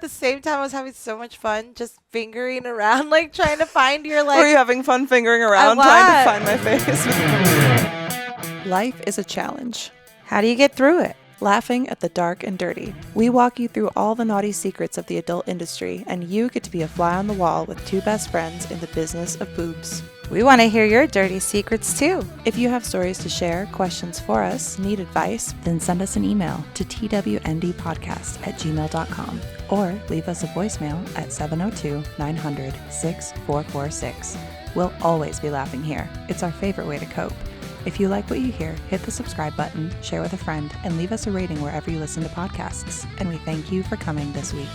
at the same time I was having so much fun just fingering around, like trying to find your like. Were you having fun fingering around trying to find my face? Life is a challenge. How do you get through it? Laughing at the dark and dirty. We walk you through all the naughty secrets of the adult industry, and you get to be a fly on the wall with two best friends in the business of boobs. We want to hear your dirty secrets too. If you have stories to share, questions for us, need advice, then send us an email to twndpodcast@gmail.com or leave us a voicemail at 702-900-6446. We'll always be laughing here. It's our favorite way to cope. If you like what you hear, hit the subscribe button, share with a friend, and leave us a rating wherever you listen to podcasts. And we thank you for coming this week.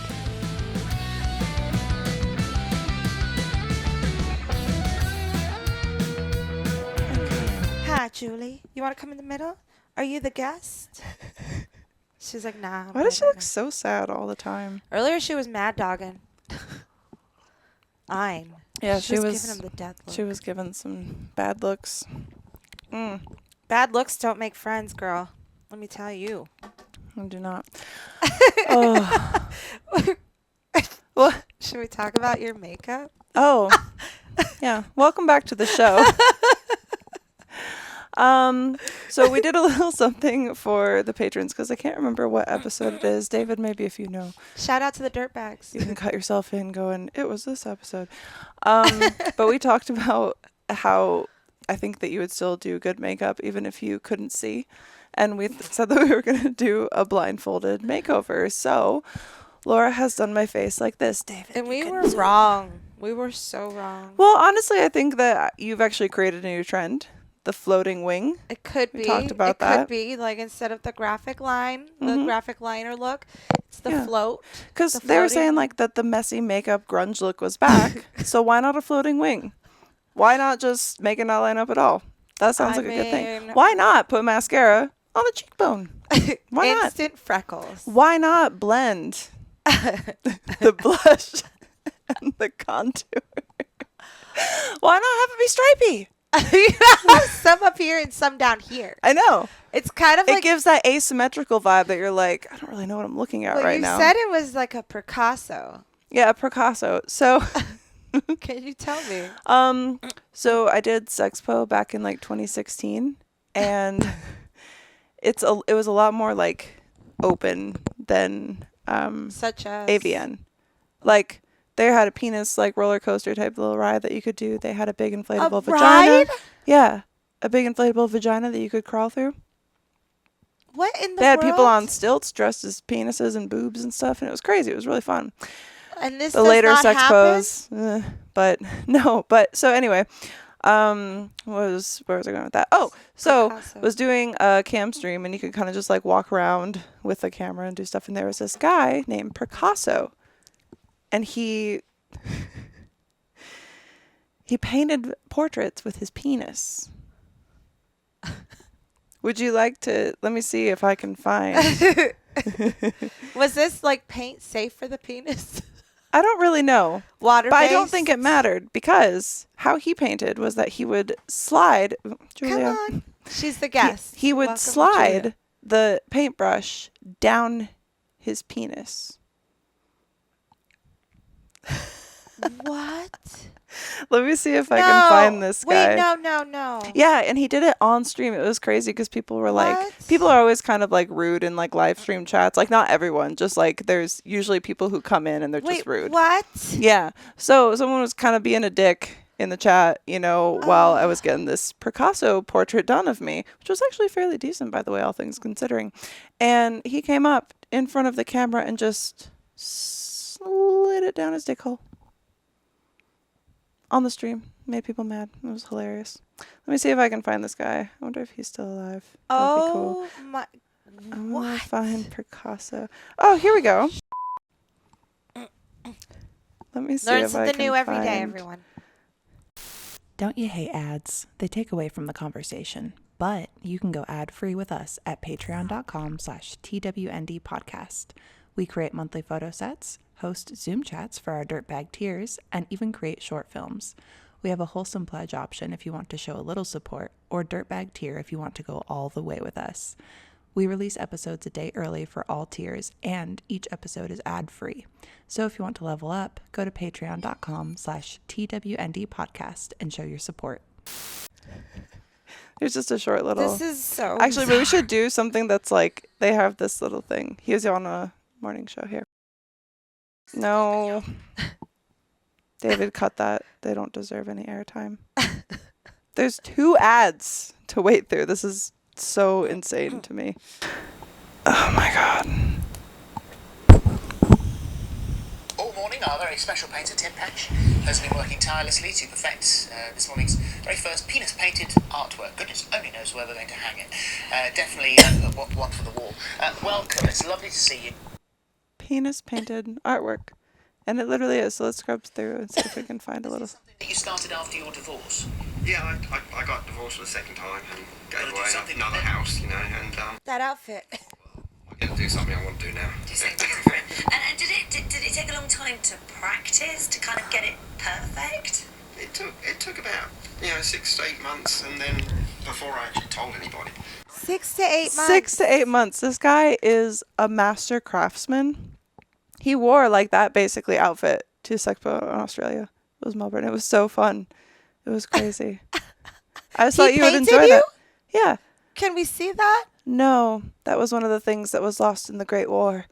Hi, Julie. You want to come in the middle? Are you the guest? She's like, nah. Why does she look so sad all the time? Earlier, she was mad dogging. Yeah, she was giving him the death look. She was giving some bad looks. Bad looks don't make friends, girl. Let me tell you. I do not. Oh. What? Should we talk about your makeup? Oh. Yeah. Welcome back to the show. So we did a little something for the patrons because I can't remember what episode it is. David, maybe if you know. Shout out to the dirtbags. You can cut yourself in going, it was this episode. But we talked about how I think that you would still do good makeup even if you couldn't see. And we said that we were going to do a blindfolded makeover. So Laura has done my face like this, David. And we were wrong. We were so wrong. Well, honestly, I think that you've actually created a new trend. The floating wing. It could be. We talked about that. It could be like instead of the graphic line, the graphic liner look, it's the float. Because they were saying like that the messy makeup grunge look was back. So why not a floating wing? Why not just make it not line up at all? That sounds like a good thing. Why not put mascara on the cheekbone? Why not? Instant freckles. Why not blend the blush and the contour? Why not have it be stripy? Some up here and some down here. I know. It's kind of like... It gives that asymmetrical vibe that you're like, I don't really know what I'm looking at right now. You said it was like a Picasso. Yeah, a Picasso. So... Can you tell me? So I did Sexpo back in like 2016, and it was a lot more like open than such as AVN. Like they had a penis like roller coaster type little ride that you could do. They had a big inflatable vagina. Ride? Yeah, a big inflatable vagina that you could crawl through. What in the They had world? people on stilts dressed as penises and boobs and stuff, and it was crazy. It was really fun. And this the does later not Sexpos, but no. But so anyway, where was I going with that? Oh, so Picasso. was doing a cam stream, and you could kind of just like walk around with the camera and do stuff. And there was this guy named Picasso, and he painted portraits with his penis. Would you like to? Let me see if I can find. Was this like paint safe for the penis? I don't really know. Water-based? But I don't think it mattered because how he painted was that he would slide. Julia. Come on. She's the guest. He would Welcome, slide Julia. the paintbrush down his penis. What? Let me see if I can find this guy. Wait, no. Yeah, and he did it on stream. It was crazy because people were like, people are always kind of like rude in like live stream chats. Like not everyone, just like there's usually people who come in and they're just rude. What? Yeah. So someone was kind of being a dick in the chat, while I was getting this Picasso portrait done of me, which was actually fairly decent, by the way, all things considering. And he came up in front of the camera and just slid it down his dick hole. On the stream. Made people mad. It was hilarious. Let me see if I can find this guy. I wonder if he's still alive. That'd be cool. My... I'm gonna find Picasso. Oh, here we go. Let me see Learn if I something can new every day, find- everyone. Don't you hate ads? They take away from the conversation. But you can go ad-free with us at patreon.com/TWND podcast. We create monthly photo sets, host Zoom chats for our dirtbag tiers, and even create short films. We have a wholesome pledge option if you want to show a little support, or dirtbag tier if you want to go all the way with us. We release episodes a day early for all tiers, and each episode is ad-free. So if you want to level up, go to patreon.com/TWND podcast and show your support. There's just a short little... This is so Actually, bizarre. but we should do something that's like, they have this little thing. He was on a morning show here. No. David, cut that. They don't deserve any airtime. There's 2 ads to wait through. This is so insane to me. Oh my god. All morning, our very special painter, Tim Patch, has been working tirelessly to perfect this morning's very first penis-painted artwork. Goodness only knows where we're going to hang it. Definitely one for the wall. Welcome, it's lovely to see you. Penis-painted artwork. And it literally is, so let's scrub through and see if we can find a little... Is this something that you started after your divorce? Yeah, I got divorced for the second time and gave Gotta do away something another with it. house, you know, and That outfit. I'm going to do something I want to do now. Do something different. And did it take a long time to practice, to kind of get it perfect? It took about 6 to 8 months, and then before I actually told anybody. 6 to 8 months. 6 to 8 months. This guy is a master craftsman. He wore like that basically outfit to Sexpo in Australia. It was Melbourne. It was so fun. It was crazy. I just thought you would painted enjoy you? that. Yeah. Can we see that? No, that was one of the things that was lost in the Great War.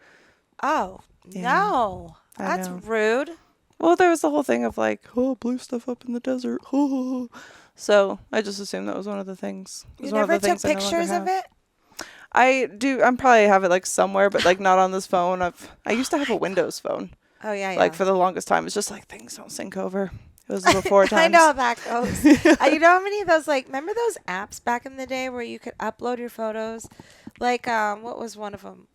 Oh, Yeah. no. I That's know. rude. Well, there was the whole thing of like, oh, blue stuff up in the desert. Oh. So I just assumed that was one of the things. It was You one of never the took things I no longer pictures of have. it? I do. I'm probably have it like somewhere, but like not on this phone. I used to have a Windows phone. Oh, yeah, yeah. Like for the longest time, it's just like things don't sync over. It was before times. I know how that goes. You know how many of those, like, remember those apps back in the day where you could upload your photos? Like, what was one of them?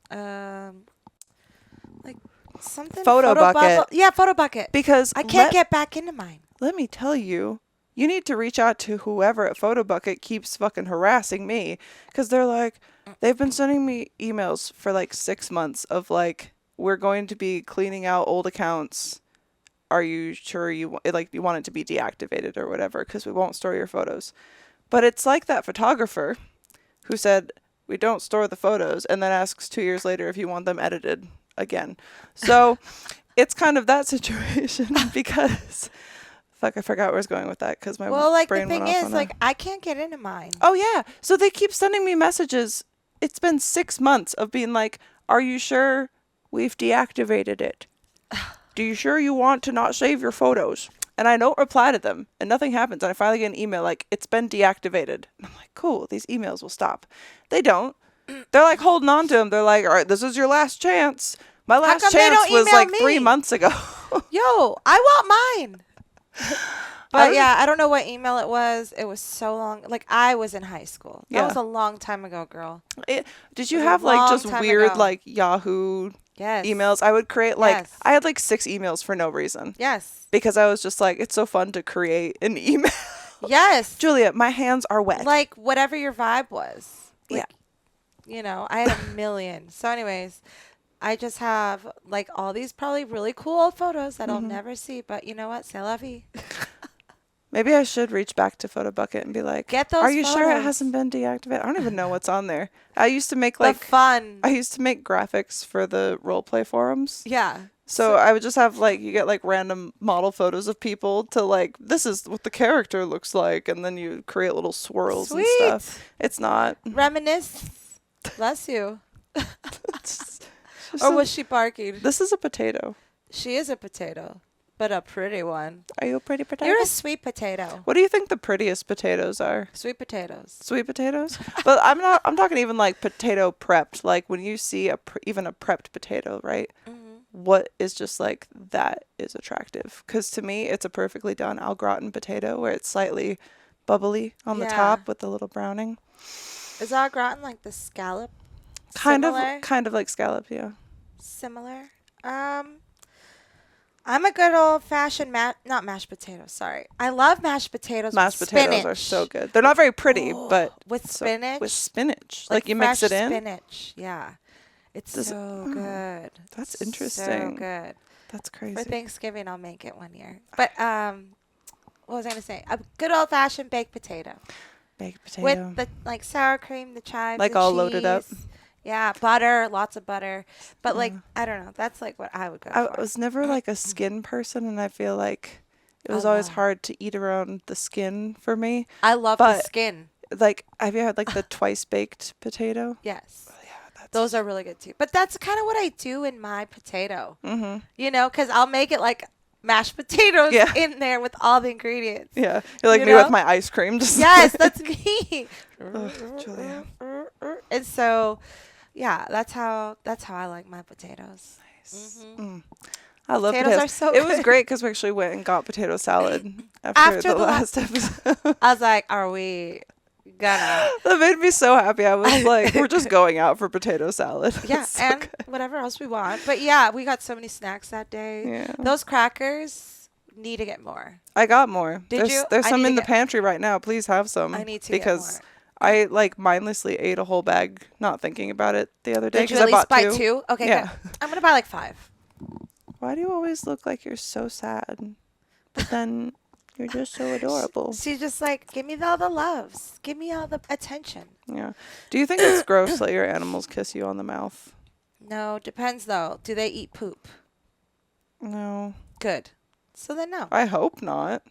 Like something. Photo Bucket. Bubble. Yeah, Photo Bucket. Because I can't get back into mine. Let me tell you, you need to reach out to whoever at Photo Bucket keeps fucking harassing me, because they're like, they've been sending me emails for like 6 months of like, we're going to be cleaning out old accounts. Are you sure you want it to be deactivated or whatever? Because we won't store your photos. But it's like that photographer who said, we don't store the photos, and then asks 2 years later if you want them edited again. So it's kind of that situation because, fuck, I forgot where I was going with that because my Well, like, the brain thing went off is, on like, I can't get into mine. Oh, yeah. So they keep sending me messages. It's been 6 months of being like, are you sure we've deactivated it? Do you sure you want to not save your photos? And I don't reply to them, and nothing happens. And I finally get an email like, it's been deactivated. And I'm like, cool, these emails will stop. They don't. They're like holding on to them. They're like, all right, this is your last chance. My last come they chance don't was email like me? 3 months ago. Yo, I want mine. But yeah, I don't know what email it was. It was so long. Like, I was in high school. That Yeah. was a long time ago, girl. Did you It was a have like long just time weird ago. like Yahoo Yes. emails? I would create like, Yes. I had like 6 emails for no reason. Yes. Because I was just like, it's so fun to create an email. Yes. Julia, my hands are wet. Like, whatever your vibe was. Yeah. Like, you know, I had a million. So anyways, I just have like all these probably really cool old photos that I'll never see. But you know what? C'est la vie. Maybe I should reach back to Photo Bucket and be like, Get those are you sure it photos. hasn't been deactivated? I don't even know what's on there. I used to make The like, fun. I used to make graphics for the roleplay forums. Yeah. So I would just have like, you get like random model photos of people to like, this is what the character looks like. And then you create little swirls and Sweet. stuff. It's not. Reminisce. Bless you. It's just Or a- was she barking? this is a potato. She is a potato, but a pretty one. Are you a pretty potato? You're a sweet potato. What do you think the prettiest potatoes are? Sweet potatoes. Sweet potatoes? But I'm talking even like potato prepped. Like when you see even a prepped potato, right? What is just like, that is attractive. Because to me, it's a perfectly done au gratin potato where it's slightly bubbly on the Yeah. top with the little browning. Is au gratin like the scallop? Kind Similar? of like scallop, yeah. Similar. I'm a good old fashioned not mashed potatoes. Sorry, I love mashed potatoes. Mashed with potatoes spinach. are so good. They're not very pretty, Oh, but with so- spinach. with spinach. Like you mix fresh it in. Spinach. Yeah, it's Does it- so good. That's So interesting. good. That's crazy. For Thanksgiving, I'll make it one year. But what was I gonna say? A good old fashioned baked potato Baked potato. with the like sour cream, the chives, Like the all loaded up? cheese. Yeah, butter, lots of butter. But like, I don't know. That's like what I would go I for. was never like a skin person, and I feel like it was I always love- hard to eat around the skin for me. I love the but- skin. Like, have you had like the twice baked potato? Yes. Yeah, that's Those are really good too. But that's kind of what I do in my potato. Mm-hmm. You know, because I'll make it like mashed potatoes Yeah. in there with all the ingredients. Yeah, you're like You me know? with my ice cream. Just Yes, that's me. Ugh, Julia. And so, yeah, that's how I like my potatoes. Nice. Mhm. I love Potatoes potatoes. are so It was good. great because we actually went and got potato salad after After the the last episode. I was like, are we gonna? That made me so happy. I was like, we're just going out for potato salad. Yeah, It's so and good. whatever else we want. But yeah, we got so many snacks that day. Yeah. Those crackers need to get more. I got more. Did there's you? there's I some need to in the get- pantry right now. Please have some. I need to because get more. I like mindlessly ate a whole bag, not thinking about it the other day Did you because at I least bought buy two? Okay, Yeah. good. I'm gonna buy like 5. Why do you always look like you're so sad? But then you're just so adorable. She's just like, give me all the loves, give me all the attention. Yeah. Do you think it's gross that your animals kiss you on the mouth? No, depends though. Do they eat poop? No. Good. So then no. I hope not.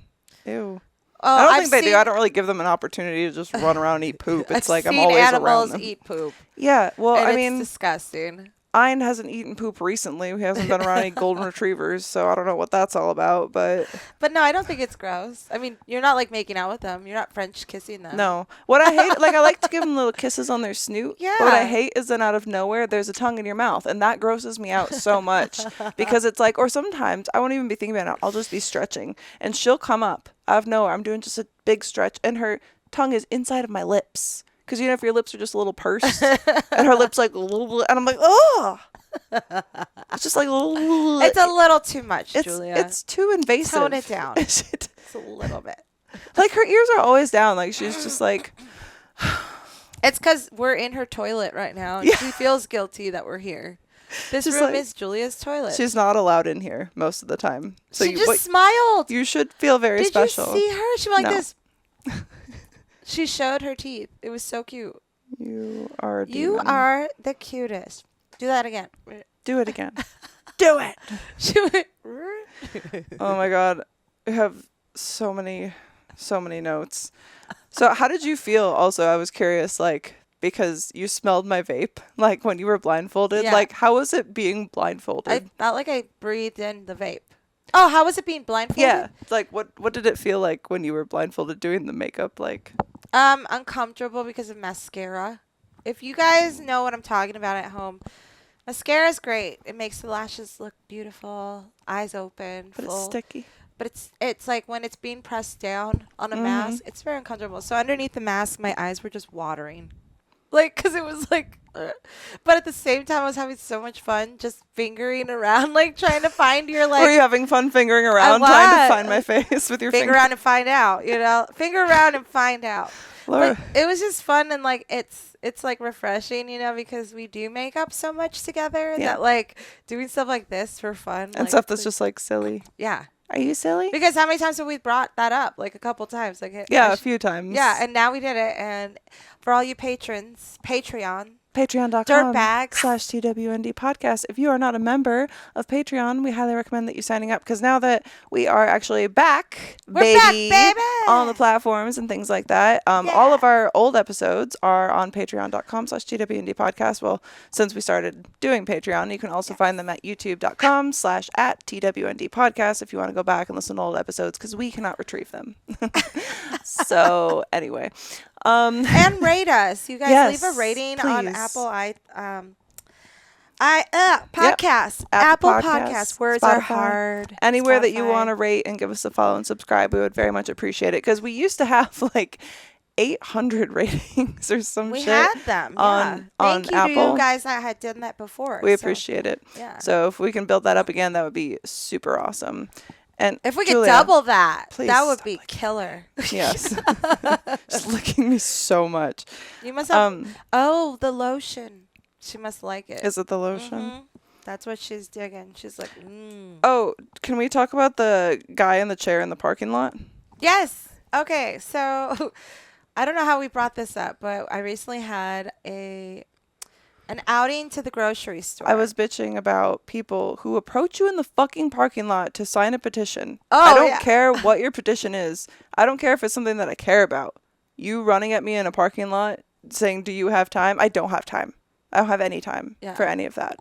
Ew. Oh, I don't I've think they do. seen- I don't really give them an opportunity to just run around and eat poop. It's I've like I'm seen always around animals them. eat poop. Yeah. Well, and I it's mean, disgusting. Ein hasn't eaten poop recently. He hasn't been around any golden retrievers, so I don't know what that's all about. But But no, I don't think it's gross. I mean, you're not like making out with them. You're not French kissing them. no, what I hate, like I like to give them little kisses on their snoot. But what I Yeah. hate is then out of nowhere there's a tongue in your mouth, and that grosses me out so much because it's like, or sometimes I won't even be thinking about it. I'll just be stretching, and she'll come up out of nowhere. I'm doing just a big stretch, and her tongue is inside of my lips. Because you know, if your lips are just a little pursed, and her lips like, and I'm like, oh, it's just like, It's a little too much, Julia. it's too invasive. Tone it down. It's It's a little bit. like her ears are always down. Like she's just like, It's because we're in her toilet right now. And Yeah. She feels guilty that we're here. This Just room like- is Julia's toilet. she's not allowed in here most of the time. So she you, just what, smiled. you should feel very Did special. you see her? She went like No. this. She showed her teeth. It was so cute. You are. A You demon. are the cutest. Do that again. Do it again. Do it. She went. Oh my god, we have so many notes. So how did you feel? Also, I was curious, like, because you smelled my vape, like when you were blindfolded. Yeah. Like, how was it being blindfolded? I felt like I breathed in the vape. Oh, how was it being blindfolded? yeah, like what did it feel like when you were blindfolded doing the makeup? Like, Uncomfortable because of mascara. If you guys know what I'm talking about at home, mascara is great. It makes the lashes look beautiful, eyes open, but full. it's sticky. But it's like when it's being pressed down on a mask, it's very uncomfortable. So underneath the mask, my eyes were just watering. Like, because it was like, but at the same time, I was having so much fun just fingering around, like trying to find your, like, Were you having fun fingering around, trying was. to find my face with your finger finger? around and find out, you know? Finger around and find out. Laura, But it was just fun and, like, it's like refreshing, you know, because we do make up so much together Yeah. that, like, doing stuff like this for fun. and like, stuff that's just like silly. yeah. Are you silly? Because how many times have we brought that up? Like, a couple times. Like, Yeah, a few times. Yeah, and now we did it. And for all you patrons, Patreon. Patreon.com/TWND Dirtbags. podcast. If you are not a member of Patreon, we highly recommend that you signing up because now that we are actually back, We're back, baby! on the platforms and things like that, all of our old episodes are on Patreon.com/TWND podcast. Well, since we started doing Patreon, you can also find them at YouTube.com/@TWND podcast if you want to go back and listen to old episodes because we cannot retrieve them. So anyway. And rate us. You guys Yes, leave a rating on please. Apple Podcasts. Apple Apple Podcasts, Podcasts. Words Spotify. are hard. Anywhere that you Spotify. want to rate and give us a follow and subscribe, we would very much appreciate it because we used to have like 800 ratings or some We shit. had them. on- Yeah. on Thank you to Apple. you guys that had done that before. We so, appreciate it. Yeah. So if we can build that up again, that would be super awesome. And If we could Julia, double that, please that would stop be killer. yes, just licking me so much. You must have. Um, Oh, the lotion. She must like it. is it the lotion? Mhm. That's what she's digging. She's like, Oh, can we talk about the guy in the chair in the parking lot? Yes. Okay. So I don't know how we brought this up, but I recently had an An outing to the grocery store. I was bitching about people who approach you in the fucking parking lot to sign a petition. Oh, I don't yeah. care what your petition is. I don't care if it's something that I care about. You running at me in a parking lot saying, do you have time? I don't have time. I don't have any time for any of that.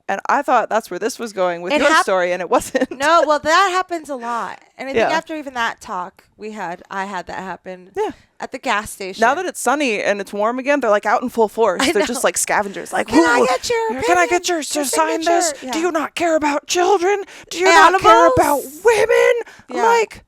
And I thought that's where this was going with your story, and it wasn't. No, well, that happens a lot. And I think after even that talk I had that happen at the gas station. Now that it's sunny and it's warm again, they're like out in full force. They're just like scavengers. Like, can I get your opinion? Can I get yours to sign this? Yeah. Do you not care about children? Do you not care about women? Yeah. Like,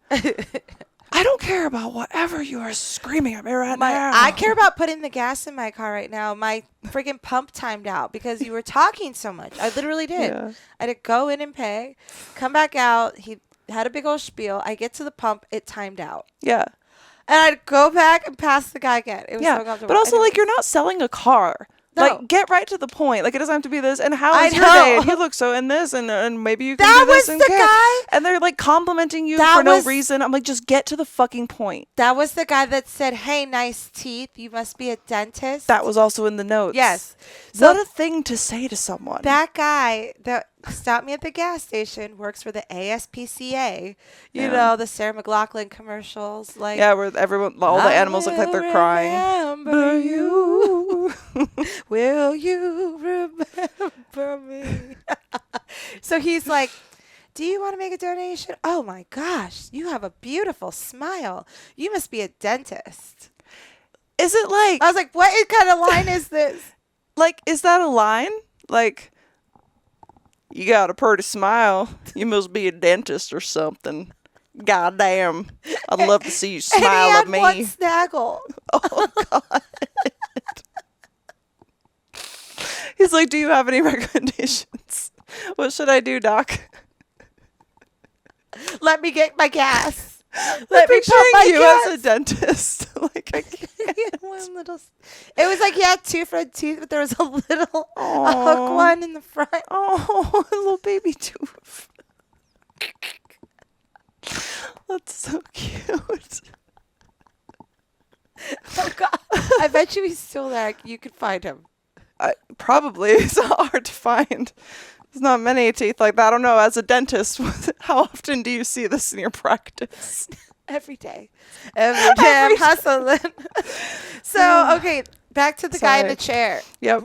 I don't care about whatever you are screaming at me right now. I care about putting the gas in my car right now. My freaking pump timed out because you were talking so much. I literally did. Yeah. I had to go in and pay, come back out. He had a big old spiel. I get to the pump. It timed out. Yeah. And I'd go back and pass the guy again. It was so comfortable. But also, like, you're not selling a car. No. Like, get right to the point. Like, it doesn't have to be this. And how is your know. day? And you look so in this, and maybe you can do this. That was the guy. And they're like complimenting you for no reason. I'm like, just get to the fucking point. That was the guy that said, "Hey, nice teeth. You must be a dentist." That was also in the notes. Yes. So what a thing to say to someone. that guy that stopped me at the gas station works for the ASPCA. You know, the Sarah McLachlan commercials. Like, yeah, where all the animals look like they're crying. Remember you. Will you remember me? So he's like, do you want to make a donation? Oh my gosh, you have a beautiful smile. You must be a dentist. Is it like... I was like, what kind of line is this? Like, is that a line? Like, you got a pretty smile. You must be a dentist or something. Goddamn. I'd love to see you smile at me. And he had one snaggle. Oh, God. He's like, do you have any recommendations? What should I do, doc? Let me get my gas. Let me pump my you gas. as a dentist. Like, I can't. He had one little. It was like he had two front teeth, but there was a little a hook one in the front. Oh, a little baby tooth. That's so cute. Oh God! I bet you he's still there. You could find him. Probably. It's not hard to find. There's not many teeth like that. I don't know. As a dentist, how often do you see this in your practice? Every day. Every day I'm hustling. So, okay, back to the guy in the chair. Yep.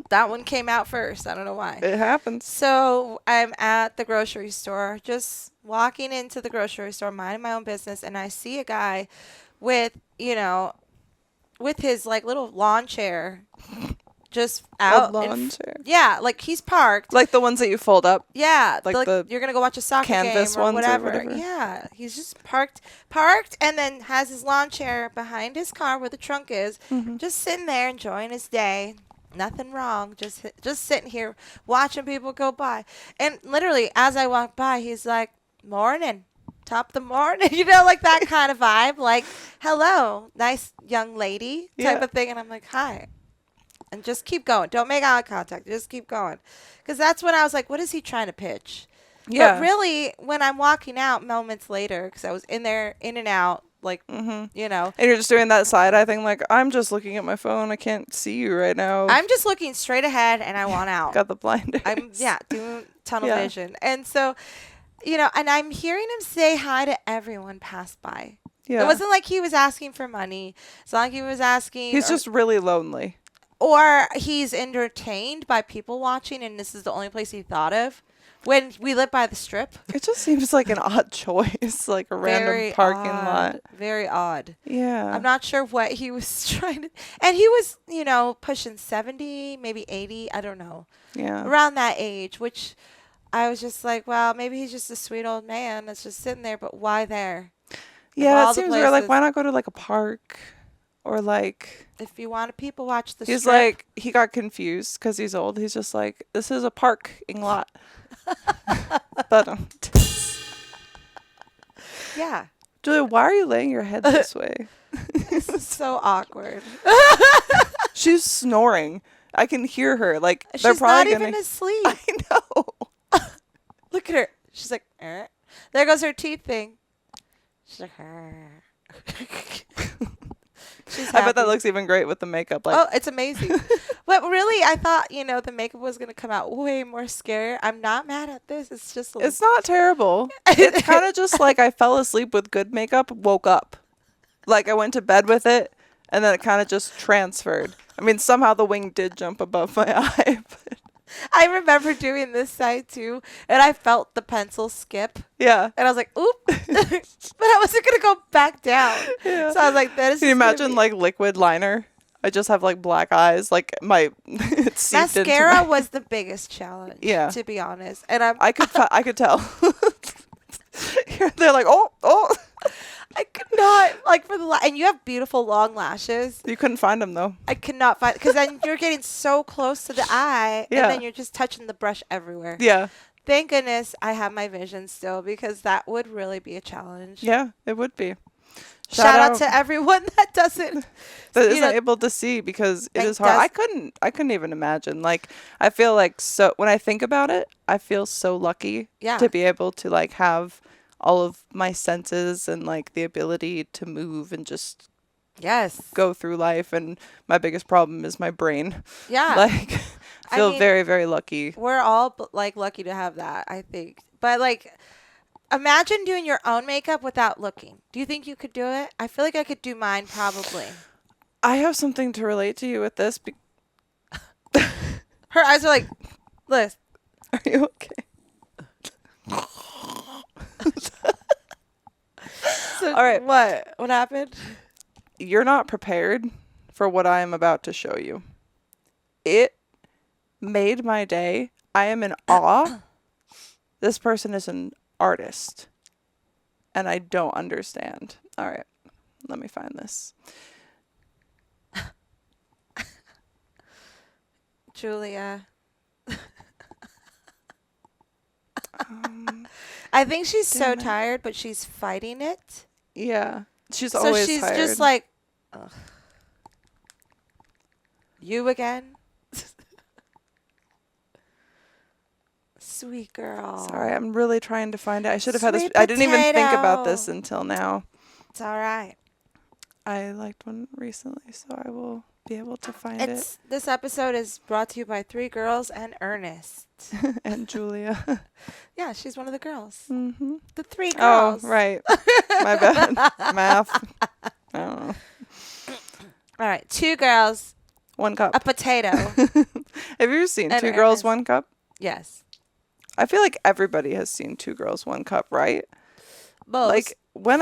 That one came out first. I don't know why. It happens. So I'm at the grocery store, just walking into the grocery store, minding my own business, and I see a guy with his like little lawn chair just out. A lawn chair. Yeah, like he's parked. Like the ones that you fold up. Yeah, like the you're gonna go watch a soccer canvas game or ones whatever. or whatever. Yeah, he's just parked, and then has his lawn chair behind his car where the trunk is, just sitting there enjoying his day. Nothing wrong, just sitting here watching people go by. And literally, as I walk by, he's like, "Morning, top of the morning," like that kind of vibe, like, "Hello, nice young lady," type of thing. And I'm like, "Hi." And just keep going. Don't make eye contact. Just keep going. Because that's when I was like, what is he trying to pitch? Yeah. But really, when I'm walking out moments later, because I was in there, in and out, like, And you're just doing that side eye thing, like, I'm just looking at my phone. I can't see you right now. I'm just looking straight ahead, and I want out. Got the blinders. I'm, doing tunnel vision. And so, and I'm hearing him say hi to everyone pass by. Yeah. It wasn't like he was asking for money. It's not like he was asking. He's just really lonely. Or he's entertained by people watching, and this is the only place he thought of. When we live by the strip. It just seems like an odd choice, like a random parking lot. Very odd. Yeah. I'm not sure what he was trying to. And he was, pushing 70, maybe 80. I don't know. Yeah. Around that age, which I was just like, well, maybe he's just a sweet old man that's just sitting there, but why there? Yeah, it seems weird. Like, why not go to like a park? Or like, if you want to people watch the he's strip. like, he got confused because he's old. He's just like, this is a parking lot. But yeah. Julia, why are you laying your head this way? This is so awkward. She's snoring. I can hear her. Like, she's they're probably not even asleep. I know. Look at her. She's like, There goes her teeth thing. She's like, She's I bet that happy. looks even great with the makeup. Like, Oh, it's amazing. But really, I thought, the makeup was going to come out way more scary. I'm not mad at this. It's just it's not terrible. It's kind of just like I fell asleep with good makeup, woke up. Like I went to bed with it, and then it kind of just transferred. I mean, somehow the wing did jump above my eye. But I remember doing this side too, and I felt the pencil skip. yeah. And I was like, oop. But I wasn't going to go back down. Yeah. So I was like, that is Can you just gonna imagine be- like liquid liner? I just have like black eyes. Like my it's seeped into Mascara my- was the biggest challenge, Yeah. to be honest. And I could tell. They're like, oh. I could not, like, and you have beautiful long lashes. You couldn't find them though. I could not find, because then you're getting so close to the eye, Yeah. and then you're just touching the brush everywhere. Yeah. Thank goodness I have my vision still, because that would really be a challenge. Yeah, it would be. Shout out to everyone that doesn't. that you isn't know, able to see because it Like, is hard. does- I couldn't even imagine. Like I feel like so when I think about it, I feel so lucky Yeah. to be able to like have all of my senses and like the ability to move and just Yes. go through life. And my biggest problem is my brain. Yeah. Like I I feel mean, very, very lucky. We're all like lucky to have that, I think. But like, imagine doing your own makeup without looking. Do you think you could do it? I feel like I could do mine probably. I have something to relate to you with this. Her eyes are like, Liz. Are you okay? So All right. What happened? You're not prepared for what I am about to show you. It made my day. I am in awe. This person is an artist. And I don't understand. All right. Let me find this. Julia. I think she's so damn it. tired, but she's fighting it. Yeah. She's So always she's tired. just like, ugh. You again? Sweet girl. Sorry, I'm really trying to find it. I should have had this. Sweet I didn't even think about this potato. until now. It's all right. I liked one recently, so I will be able to find This episode is brought to you by 3 girls and Ernest. it. And Julia. Yeah, she's one of the girls. Mm-hmm. The 3 Oh, girls. right. My bad. Math. I don't know. All right, 2 girls, 1 cup. a potato. Have you ever seen And 2 Girls, Ernest. 1 Cup? Yes. I feel like everybody has seen 2 Girls, 1 Cup, right? Most. Like when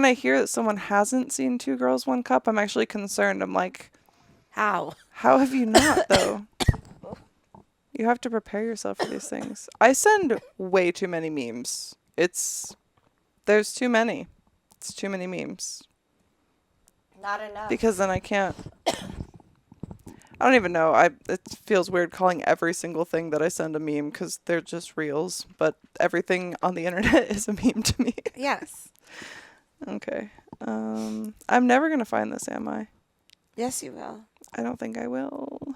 I hear that someone hasn't seen 2 Girls, 1 Cup, I'm actually concerned. I'm like, How? how have you not though? You have to prepare yourself for these things. I send way too many memes. There's too many. It's too many memes. Not enough. Because then I can't. I don't even know. It feels weird calling every single thing that I send a meme because they're just reels. But everything on the internet is a meme to me. Yes. Okay. I'm never gonna find this, am I? Yes, you will. I don't think I will.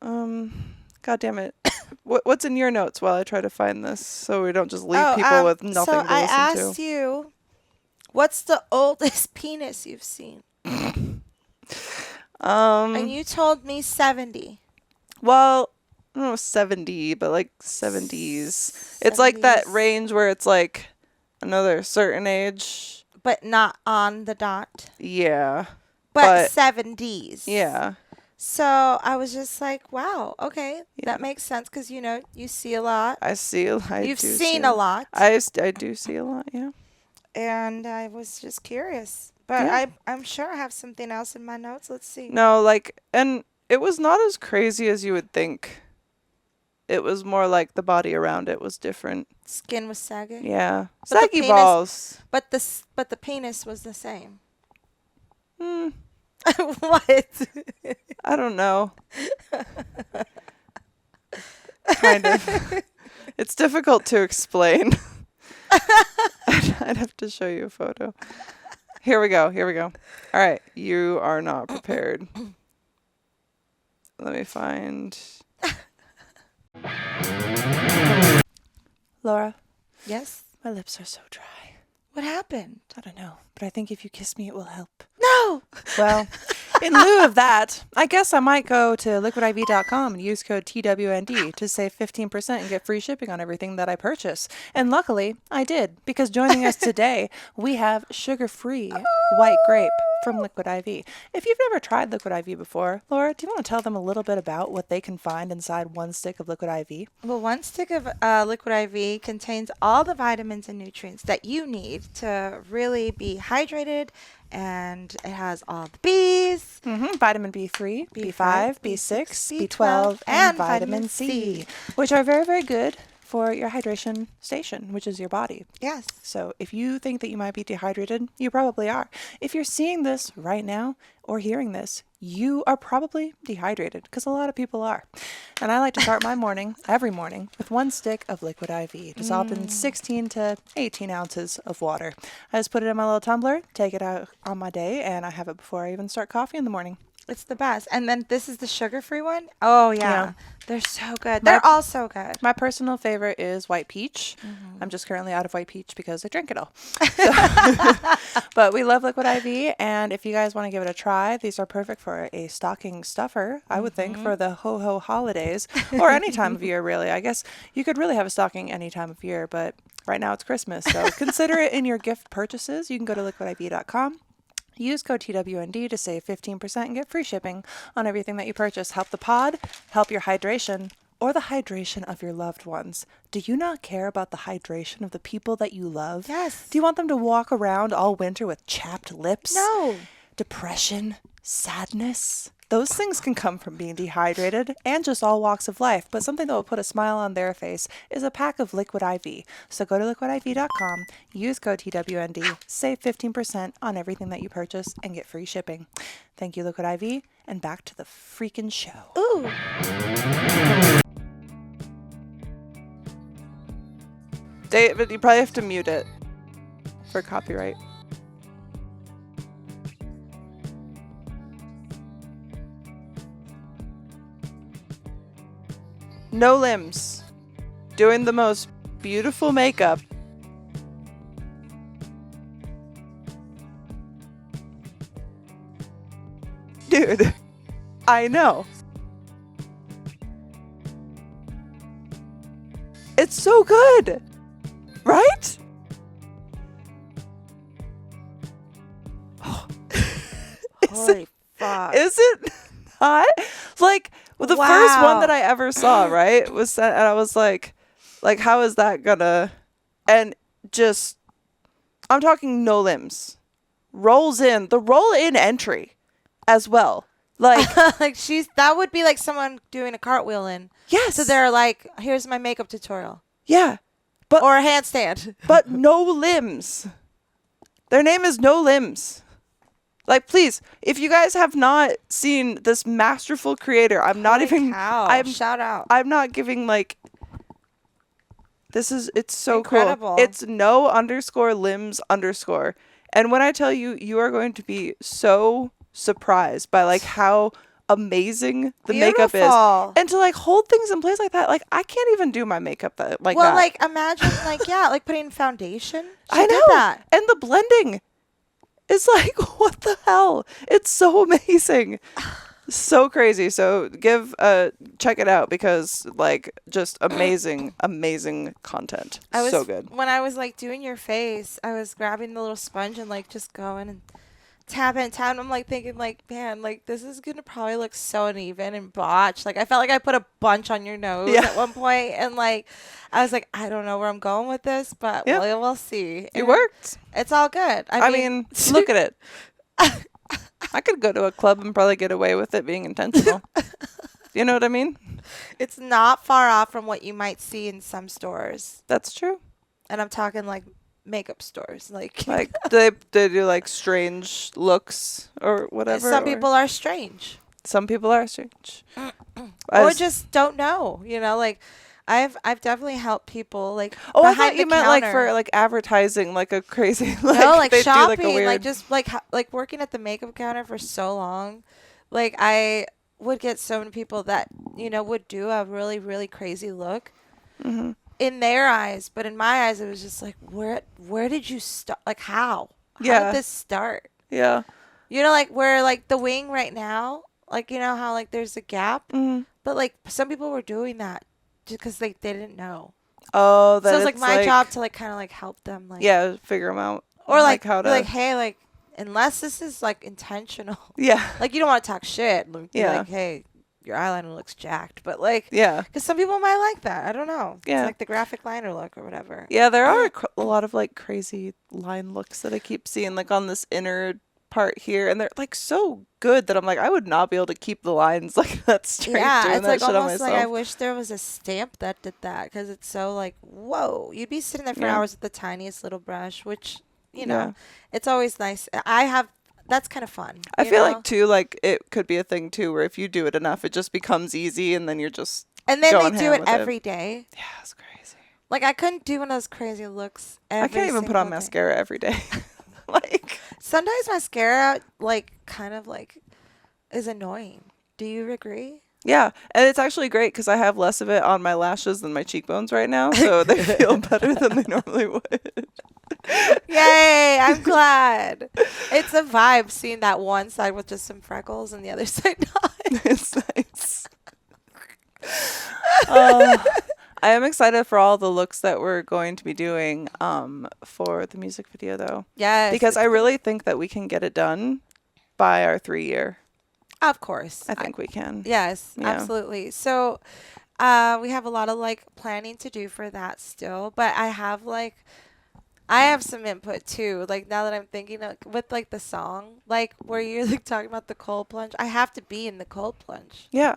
God damn it. What's in your notes while I try to find this so we don't just leave people with nothing so to I listen asked to? you, what's the oldest penis you've seen? And you told me 70. Well, I don't know 70, but like 70s. It's like that 70s. range where it's like another certain age. But not on the dot. Yeah. But 70s. Yeah. So I was just like, wow, okay. Yeah. That makes sense because, you see a lot. I see. You've seen a lot. I do see a lot, yeah. And I was just curious. But Yeah. I'm sure I have something else in my notes. Let's see. No, like, and it was not as crazy as you would think. It was more like the body around it was different. Skin was sagging. Yeah. But the Saggy penis- balls. But the penis was the same. Hmm. What? I don't know. Kind of. It's difficult to explain. I'd have to show you a photo. Here we go. All right. You are not prepared. Let me find. Laura, Yes. my lips are so dry. What happened? I don't know, but I think if you kiss me, it will help. No. Well, in lieu of that, I guess I might go to liquidiv.com and use code TWND to save 15% and get free shipping on everything that I purchase. And luckily, I did, because joining us today, we have sugar-free white grape from Liquid IV. If you've never tried Liquid IV before, Laura, do you want to tell them a little bit about what they can find inside one stick of Liquid IV? Well, one stick of Liquid IV contains all the vitamins and nutrients that you need to really be hydrated, and it has all the B's. Vitamin B3, B5, B6, B12, B12, and and vitamin vitamin C, C. which are very, very good for your hydration station, which is your body. Yes. So if you think that you might be dehydrated, you probably are. If you're seeing this right now or hearing this, you are probably dehydrated, because a lot of people are. And I like to start my morning, every morning, with one stick of Liquid IV, dissolved in 16 to 18 ounces of water. I just put it in my little tumbler, take it out on my day, and I have it before I even start coffee in the morning. It's the best. And then this is the sugar-free one. Oh, yeah. Yeah. They're so good. They're all so good. My personal favorite is white peach. I'm just currently out of white peach because I drank it all. But we love Liquid IV, and if you guys want to give it a try, these are perfect for a stocking stuffer, I would think, for the ho-ho holidays, or any time of year, really. I guess you could really have a stocking any time of year, but right now it's Christmas, so consider it in your gift purchases. You can go to liquidiv.com. Use code TWND to save 15% and get free shipping on everything that you purchase. Help the pod, help your hydration, or the hydration of your loved ones. Do you not care about the hydration of the people that you love? Yes. Do you want them to walk around all winter with chapped lips? No. Depression? Sadness? Those things can come from being dehydrated and just all walks of life, but something that will put a smile on their face is a pack of Liquid IV. So go to liquidiv.com, use code TWND, save 15% on everything that you purchase, and get free shipping. Thank you, Liquid IV, and back to the freaking show. Ooh. David, you probably have to mute it for copyright. No limbs. Doing the most beautiful makeup. Dude, I know. It's so good. Right? Holy fuck. Is it not? Like, well, the first one that I ever saw, right, was that, and I was like, how is that gonna? And just, I'm talking no limbs. Rolls in, the roll in entry as well. Like, like that would be like someone doing a cartwheel in. yes. So they're like, here's my makeup tutorial. Yeah. But, Or a handstand. but no limbs. Their name is No Limbs. Like, please, if you guys have not seen this masterful creator, I'm not Holy even, cow. Shout out. I'm not giving, like, it's so Incredible. cool. It's no_limbs_. And when I tell you, you are going to be so surprised by, like, how amazing the makeup is. Beautiful. And to, like, hold things in place like that, like, I can't even do my makeup like Well, that. like, imagine, like, yeah, like putting foundation. She I know. did that. And the blending is like, what the hell? It's so amazing. So crazy. So check it out, because, like, just amazing content. So good. When I was, like, doing your face, I was grabbing the little sponge and, like, just going and tap it. I'm, like, thinking, like, man, like, this is going to probably look so uneven and botched. Like, I felt like I put a bunch on your nose at one point, and, like, I was like, I don't know where I'm going with this, but we'll see. It worked. It's all good. I mean, look at it. I could go to a club and probably get away with it being intentional. You know what I mean? It's not far off from what you might see in some stores. That's true. And I'm talking, like, makeup stores. Like they do, like, strange looks or whatever. Some people are strange. Some people are strange. Or just don't know, you know, like I've definitely helped people, like, I behind thought the you meant counter. like for like advertising, like a crazy like, no, like they shopping, do, like, a weird... like just like working at the makeup counter for so long. Like, I would get so many people that, you know, would do a really, really crazy look. in their eyes, but in my eyes, it was just like, where did you start? Like, how? How Yeah. did this start? Yeah. You know, like where like the wing right now, like you know how like there's a gap, but like some people were doing that just because they didn't know. Oh, that So it's like it's my job to like kind of like help them, like yeah, figure them out. or like how be to. like, hey, like unless this is like intentional, Yeah. like you don't want to talk shit. Like, be Yeah. like, hey, your eyeliner looks jacked, but like, Yeah. because some people might like that. I don't know. Yeah. It's like the graphic liner look or whatever. Yeah, there are a lot of like crazy line looks that I keep seeing like on this inner part here, and they're like so good that I'm like, I would not be able to keep the lines like that straight. Yeah, doing it's that like shit on almost like I myself. wish there was a stamp that did that because it's so like, whoa, you'd be sitting there for Yeah. hours with the tiniest little brush, which, you know, Yeah. it's always nice. That's kind of fun. I you feel know? like too, like it could be a thing too, where if you do it enough, it just becomes easy, and then you're just And then going they do ham it with every day. Yeah, it's crazy. Like I couldn't do one of those crazy looks I can't even put on mascara every day. Like, Sometimes mascara, like, kind of like, is annoying. Do you agree? yeah, and it's actually great because I have less of it on my lashes than my cheekbones right now, so they feel better than they normally would. Yay! I'm glad. It's a vibe seeing that one side with just some freckles and the other side not. It's nice. I am excited for all the looks that we're going to be doing for the music video, though. Yes. Because I really think that we can get it done by our 3-year. Of course. I think we can. Yes, Yeah. absolutely. So, we have a lot of like planning to do for that still, but I have some input too. Like now that I'm thinking with like the song, like where you're like talking about the cold plunge, I have to be in the cold plunge. Yeah.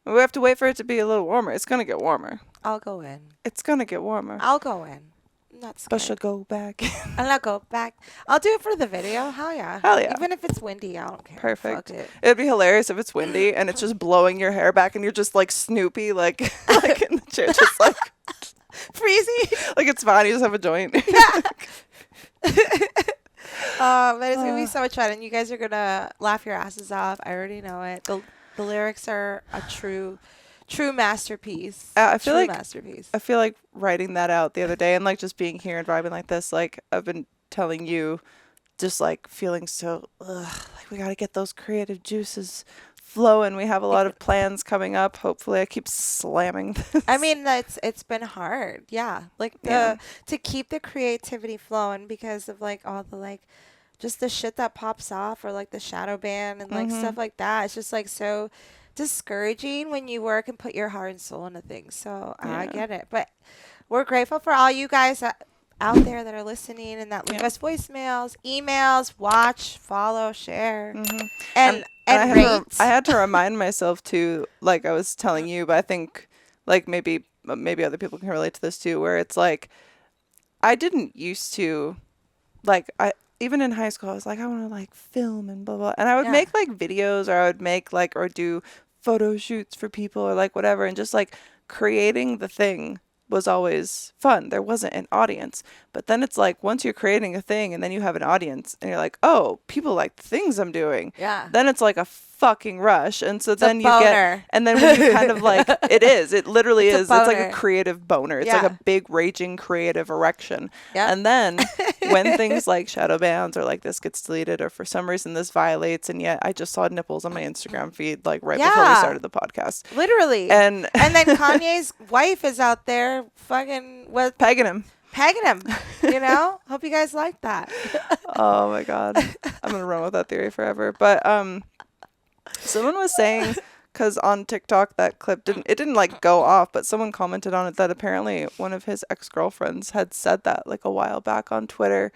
We have to wait for it to be a little warmer. It's going to get warmer. I'll go in. It's going to get warmer. I'll go in. I'm not But scared. she'll go back. I'll not go back. I'll do it for the video. Hell yeah. Hell yeah. Even if it's windy, I don't care. Perfect. Fuck it. It'd be hilarious if it's windy and it's just blowing your hair back and you're just like Snoopy, like like in the chair, just like Freezy. like it's fine. You just have a joint. But it's gonna be so much fun, and you guys are gonna laugh your asses off. I already know it. The lyrics are a true masterpiece. I feel True like masterpiece. I feel like writing that out the other day and like just being here and vibing like this. Like I've been telling you, just like feeling so like we got to get those creative juices flowing. We have a lot of plans coming up. Hopefully, I keep slamming this. I mean, it's been hard. Yeah, like to keep the creativity flowing because of like all the like just the shit that pops off or like the shadow ban and like stuff like that. It's just like so discouraging when you work and put your heart and soul into things. So I get it, but we're grateful for all you guys out there that are listening and that leave us voicemails, emails, watch, follow, share, and rate. I had to remind myself too, like I was telling you, but I think like maybe other people can relate to this too, where it's like I didn't used to like even in high school I was like I want to like film and blah blah, and I would make like videos, or I would make like or do photo shoots for people or like whatever, and just like creating the thing was always fun. There wasn't an audience. But then it's like once you're creating a thing and then you have an audience and you're like, oh, people like the things I'm doing. Yeah. Then it's like a fucking rush. And so then you boner. get, and then when you kind of like, it literally It's a is. It's like boner. a creative boner. It's like a big raging creative erection. Yep. And then when things like shadow bans or like this gets deleted or for some reason this violates, and yet I just saw nipples on my Instagram feed like right before we started the podcast. Literally. And then Kanye's wife is out there fucking with pegging him. you know? Hope you guys like that. Oh my god, I'm gonna run with that theory forever. But someone was saying, because on TikTok that clip didn't like go off, but someone commented on it that apparently one of his ex-girlfriends had said that like a while back on Twitter,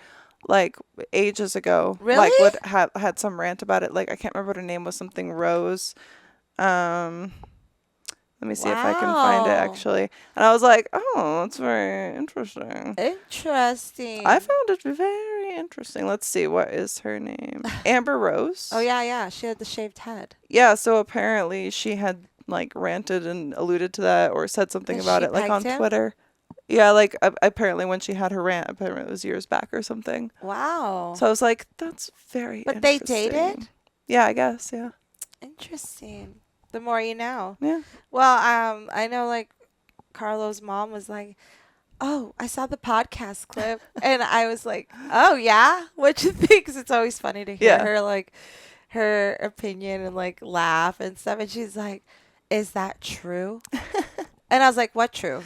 like ages ago. Really? Like had some rant about it. Like I can't remember what her name was, something Rose. Let me see if I can find it Wow. actually. And I was like, oh, that's very interesting. Interesting. I found it very interesting. Let's see, what is her name? Amber Rose. Oh, yeah. She had the shaved head. Yeah, so apparently she had like ranted and alluded to that or said something And about she it like on pegged him? Twitter. Yeah, like apparently when she had her rant, apparently it was years back or something. Wow. So I was like, that's very But they interesting. dated? Yeah, I guess, yeah. Interesting. The more you know. Yeah. Well, I know like Carlo's mom was like, oh, I saw the podcast clip. And I was like, oh, yeah? What you think? 'Cause it's always funny to hear Yeah. her, like, her opinion and, like, laugh and stuff. And she's like, is that true? And I was like, what true?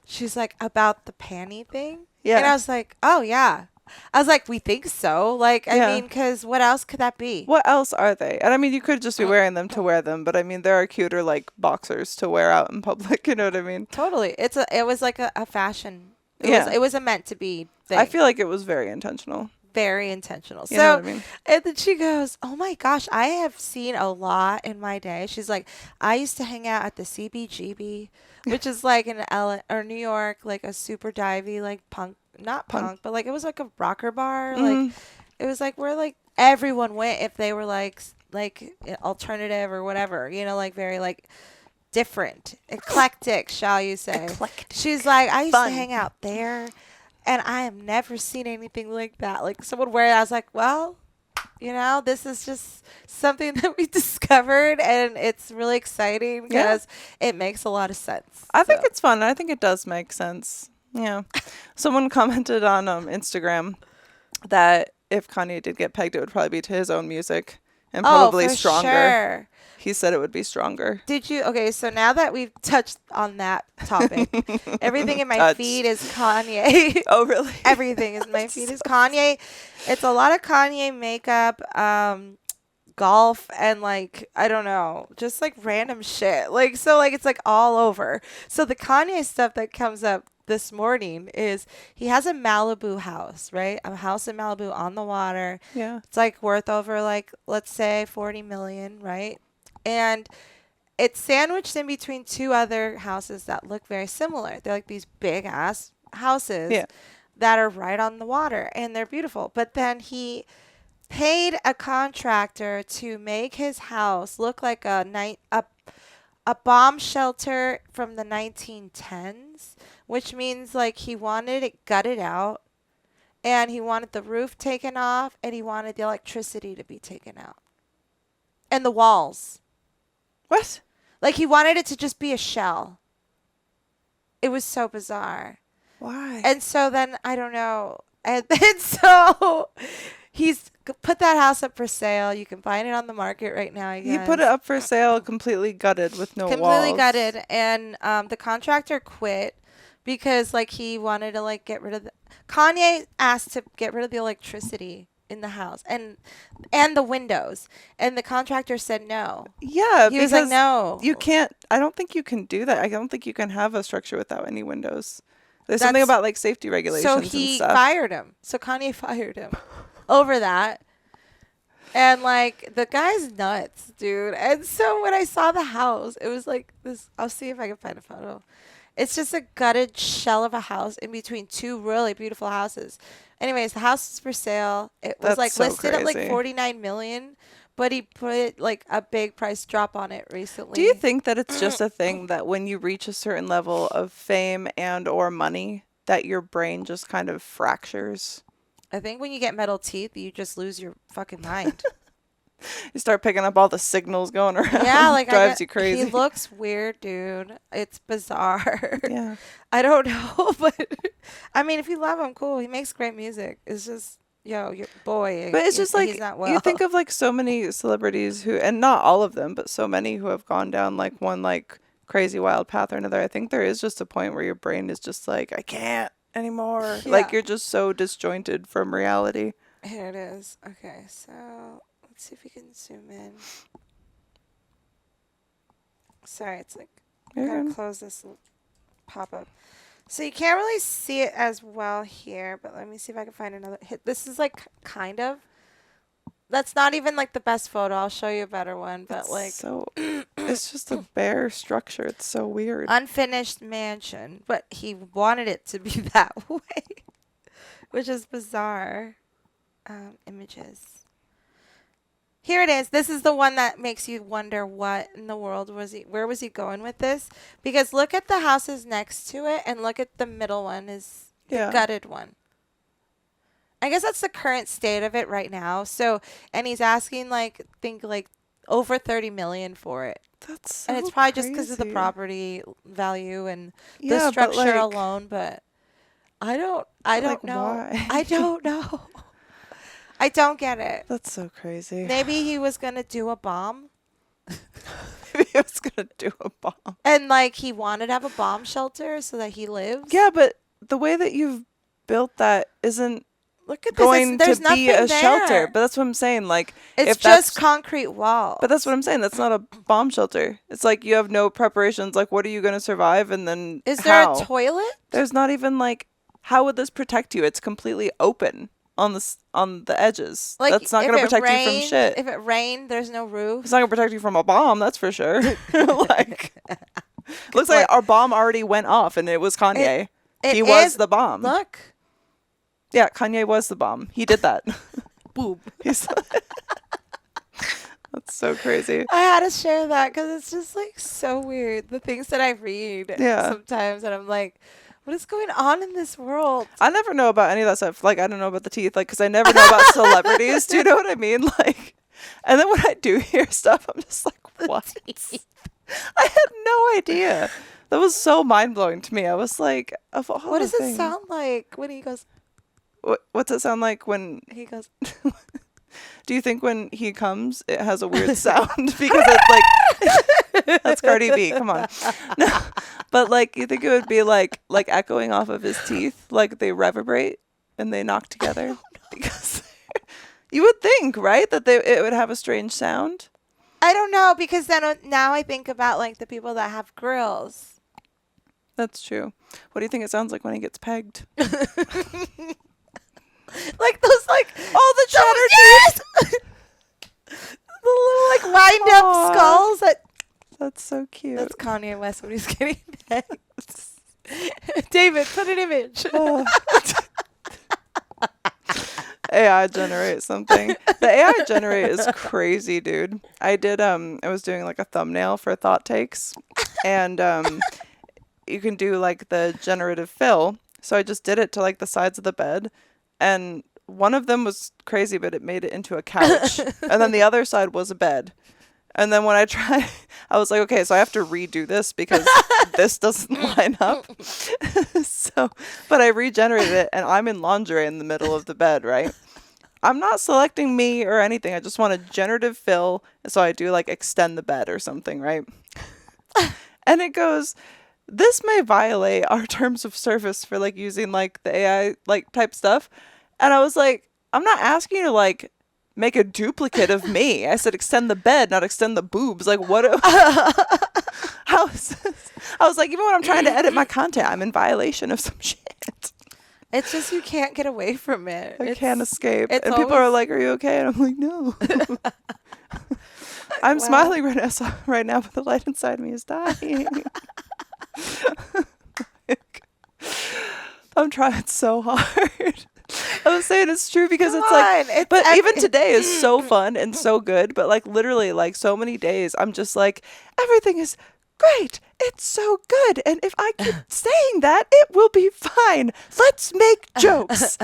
She's like, about the panty thing? Yeah. And I was like, oh, yeah. I was like, we think so. Like, I Yeah. mean, because what else could that be? What else are they? And I mean, you could just be wearing them to wear them, but I mean, there are cuter like boxers to wear out in public. You know what I mean? Totally. It was like a fashion. Yeah. It was a meant to be thing. I feel like it was very intentional. Very intentional. You know So, what I mean? and then she goes, oh my gosh, I have seen a lot in my day. She's like, I used to hang out at the CBGB, which is like in LA or New York, like a super divey, like not punk, but like it was like a rocker bar. Like it was like where like everyone went if they were like alternative or whatever, you know, like very like different, eclectic, shall you say. Eclectic. She's like, I used to Fun. hang out there. And I have never seen anything like that. Like someone wear it. I was like, well, you know, this is just something that we discovered, and it's really exciting because it makes a lot of sense. I think it's fun. I think it does make sense. Yeah. Someone commented on Instagram that if Kanye did get pegged, it would probably be to his own music and probably for stronger. Sure. He said it would be stronger. Did you? Okay, so now that we've touched on that topic, everything in my Touched. feed is Kanye. Oh, really? Everything is my feed is Kanye. It's a lot of Kanye makeup, golf, and like I don't know, just like random shit. Like so, like it's like all over. So the Kanye stuff that comes up this morning is he has a Malibu house, right? A house in Malibu on the water. Yeah. It's like worth over like let's say 40 million, right? And it's sandwiched in between two other houses that look very similar. They're like these big ass houses that are right on the water, and they're beautiful. But then he paid a contractor to make his house look like a bomb shelter from the 1910s, which means like he wanted it gutted out, and he wanted the roof taken off, and he wanted the electricity to be taken out, and the walls. What? Like he wanted it to just be a shell. It was so bizarre. Why? And so then I don't know. And then so he's put that house up for sale. You can find it on the market right now. I He guess. put it up for sale completely gutted with no walls. Completely gutted, and the contractor quit because like he wanted to like get rid of Kanye asked to get rid of the electricity in the house and the windows, and the contractor said no. Yeah, He was like, no, You can't. I don't think you can do that. I don't think you can have a structure without any windows. There's something about like safety regulations So and he stuff. fired him. So Kanye fired him over that. And like the guy's nuts, dude. And so when I saw the house, it was like this. I'll see if I can find a photo. It's just a gutted shell of a house in between two really beautiful houses. Anyways, the house is for sale. It was That's like so listed at like crazy. 49 million, but he put like a big price drop on it recently. Do you think that it's just a thing that when you reach a certain level of fame and or money, that your brain just kind of fractures? I think when you get metal teeth, you just lose your fucking mind. You start picking up all the signals going around. Yeah, like drives you crazy. He looks weird, dude. It's bizarre. Yeah. I don't know, but I mean, if you love him, cool. He makes great music. It's just, your boy. But it's just like he's not well. you think of like so many celebrities who, and not all of them, but so many who have gone down like one like crazy wild path or another. I think there is just a point where your brain is just like, I can't anymore. Yeah. Like you're just so disjointed from reality. Here it is. Okay, so let's see if we can zoom in. Sorry, it's like I You're gotta good. close this pop up. So you can't really see it as well here, but let me see if I can find another hit. This is like kind of. That's not even like the best photo. I'll show you a better one, but It's like so it's just a bare structure. It's so weird. unfinished mansion, but he wanted it to be that way, which is bizarre. Images. Here it is. This is the one that makes you wonder what in the world where was he going with this? Because look at the houses next to it and look at the middle one is the gutted one. I guess that's the current state of it right now. So, and he's asking like over 30 million for it. That's so And it's probably just because of the crazy. property value and Yeah, the but, structure like, alone, but I don't Like, know. why? I don't know. I don't get it. That's so crazy. Maybe he was gonna do a bomb, Maybe I was gonna do a bomb. and like he wanted to have a bomb shelter so that he lives. Yeah, but the way that you've built that isn't Look at this. going There's to nothing be a there. shelter. But that's what I'm saying. Like, It's if just that's, concrete walls. but that's what I'm saying. That's not a bomb shelter. It's like you have no preparations. Like, what are you going to survive? And then Is there how? a toilet? There's not even like, how would this protect you? It's completely open on the edges. Like, That's not if going to it protect you rained- from shit. If it rained, there's no roof. It's not going to protect you from a bomb. That's for sure. Like, looks like our bomb already went off, and it was Kanye. It He was is- the bomb. Look. Yeah, Kanye was the bomb. He did that. Boom. He's That's so crazy. I had to share that because it's just like so weird. The things that I read sometimes, and I'm like, what is going on in this world? I never know about any of that stuff. Like, I don't know about the teeth, like, because I never know about celebrities. Do you know what I mean? Like, and then when I do hear stuff, I'm just like, what? I had no idea. That was so mind blowing to me. I was like, of all What the does it things- sound like when he goes? What's it sound like when? He goes. Do you think when he comes, it has a weird sound because it's like that's Cardi B? Come on, no, but like you think it would be like echoing off of his teeth, like they reverberate and they knock together because you would think, right, that it would have a strange sound. I don't know because then now I think about like the people that have grills. That's true. What do you think it sounds like when he gets pegged? Like those like Oh, the cheddar yes! The little like wind up Aw. skulls that That's so cute. that's Kanye West when he's getting pegged. David, put an image. Oh. AI generate something. The AI generate is crazy, dude. I was doing like a thumbnail for Thought Takes, and you can do like the generative fill. So I just did it to like the sides of the bed, and one of them was crazy, but it made it into a couch, and then the other side was a bed. And then when I tried, I was like, okay, so I have to redo this because this doesn't line up. So, but I regenerated it, and I'm in lingerie in the middle of the bed, right? I'm not selecting me or anything. I just want a generative fill. So I do like extend the bed or something, right? And it goes, this may violate our terms of service for like using like the AI like type stuff. And I was like, I'm not asking you to like make a duplicate of me. I said extend the bed, not extend the boobs. Like what? How is this? I was like, even when I'm trying to edit my content, I'm in violation of some shit. It's just you can't get away from it. I can't escape. it's And people are always- like, are you okay? And I'm like, no. I'm Wow. smiling right now, but the light inside me is dying. I'm trying so hard. I was saying it's true because Come it's like, on, it's but ev- even today is so fun and so good. But like literally, like so many days, I'm just like, everything is great. It's so good. And if I keep saying that, it will be fine. Let's make jokes.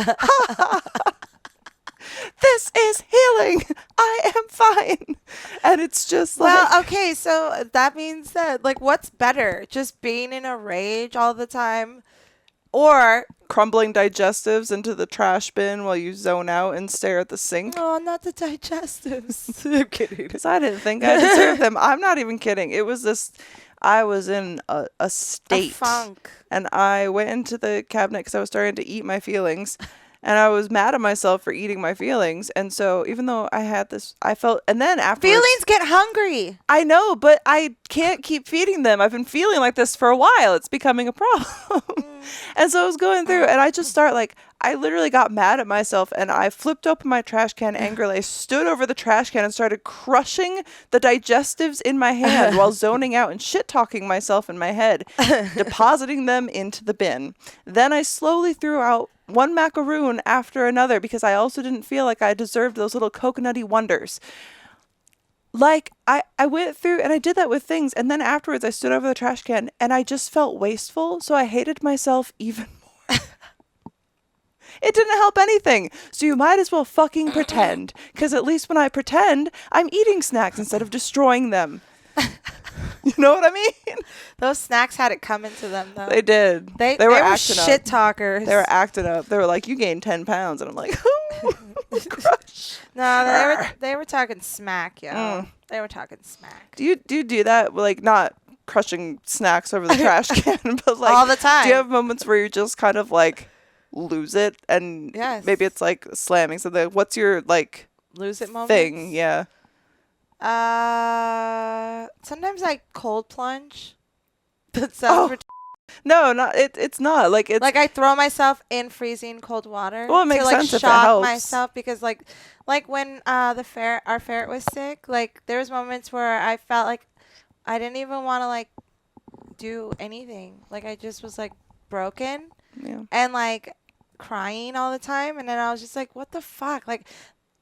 This is healing. I am fine. And it's just like, Well, okay, so that means that like what's better? Just being in a rage all the time or crumbling digestives into the trash bin while you zone out and stare at the sink. oh, not the digestives. I'm kidding. Because I didn't think I deserved them. I'm not even kidding. It was this, I was in a state. A funk. And I went into the cabinet because I was starting to eat my feelings. And I was mad at myself for eating my feelings. And so even though I had this, I felt, and then afterwards. Feelings get hungry. I know, but I can't keep feeding them. I've been feeling like this for a while. It's becoming a problem. And so I was going through and I just start like, I literally got mad at myself and I flipped open my trash can angrily. I stood over the trash can and started crushing the digestives in my hand while zoning out and shit talking myself in my head, depositing them into the bin. Then I slowly threw out one macaroon after another because I also didn't feel like I deserved those little coconutty wonders. Like, I went through and I did that with things. And then afterwards I stood over the trash can and I just felt wasteful. So I hated myself even more. It didn't help anything. So you might as well fucking pretend. Because at least when I pretend, I'm eating snacks instead of destroying them. You know what I mean? Those snacks had it coming to them, though. They did. They were were acting shit up. talkers. They were acting up. They were like, "You gained 10 pounds," and I'm like, "Crush." No, they were talking smack, yo. Mm. They were talking smack. Do you do that? Like, not crushing snacks over the trash can, but like All the time. Do you have moments where you just kind of like lose it, and Yes. maybe it's like slamming something? What's your like Lose it moments? thing? Yeah. Sometimes I cold plunge. That sounds No, not it's not like it's like I throw myself in freezing cold water. Well, it makes to, like, sense if it shock helps. myself because like when our ferret was sick, like there was moments where I felt like I didn't even want to like do anything. Like I just was like broken yeah. and like crying all the time, and then I was just like, what the fuck? Like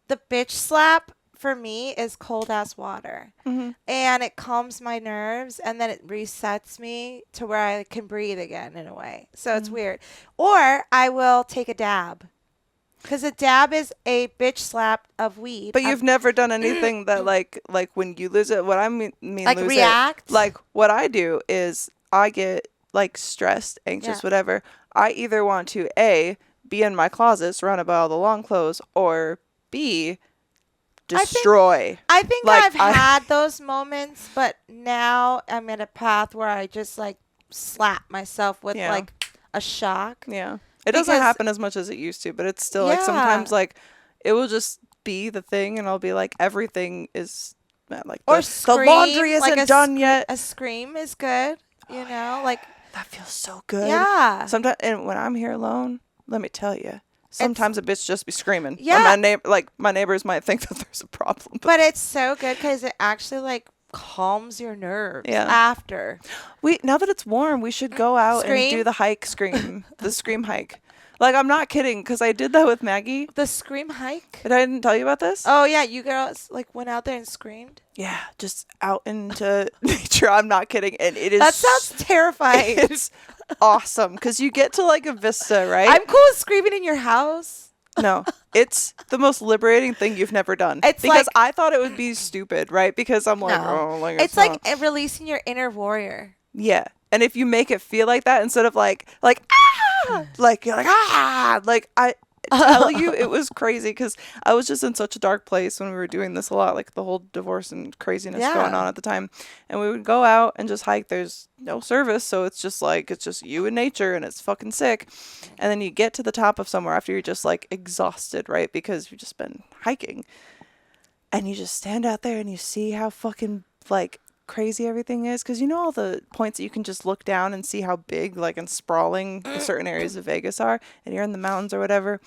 the bitch slap for me is cold ass water. Mhm. And it calms my nerves, and then it resets me to where I can breathe again in a way. So it's weird. Or I will take a dab. Because a dab is a bitch slap of weed. But you've never done anything that like when you lose it. What I mean like lose react. it. Like what I do is I get like stressed, anxious, Yeah. whatever. I either want to A, be in my closet surrounded by all the long clothes, or B, destroy. I think like, I've had those moments, but now I'm in a path where I just like slap myself with Yeah. like a shock. Yeah. It doesn't Because- happen as much as it used to, but it's still like sometimes Yeah. like it will just be the thing, and I'll be like, everything is like Or the scream, laundry isn't like a done yet. A scream is good, you know, like That feels so good. yeah. Sometimes, and when I'm here alone, let me tell you, sometimes a bitch just be screaming. Yeah. And my neighbors might think that there's a problem. But it's so good because it actually like calms your nerves Yeah. after. Now that it's warm, we should go out and Scream? do the hike scream, the scream hike. Like, I'm not kidding, because I did that with Maggie. The scream hike. Did I didn't tell you about this? Oh yeah, you girls like went out there and screamed. Yeah, just out into nature. I'm not kidding, and it is. That sounds terrifying. It's awesome because you get to like a vista, right? I'm cool with screaming in your house. No, it's the most liberating thing you've never done. It's because like- I thought it would be stupid, right? Because I'm like, No. oh, like It's not. like releasing your inner warrior. Yeah, and if you make it feel like that instead of like like you're like like I tell you, it was crazy because I was just in such a dark place when we were doing this a lot, like the whole divorce and craziness Yeah. going on at the time. And we would go out and just hike. There's no service, so it's just you and nature, and it's fucking sick. And then you get to the top of somewhere after you're just like exhausted, right? Because you've just been hiking. And you just stand out there and you see how fucking like crazy everything is, because you know all the points that you can just look down and see how big like and sprawling the certain areas of Vegas are, and you're in the mountains or whatever,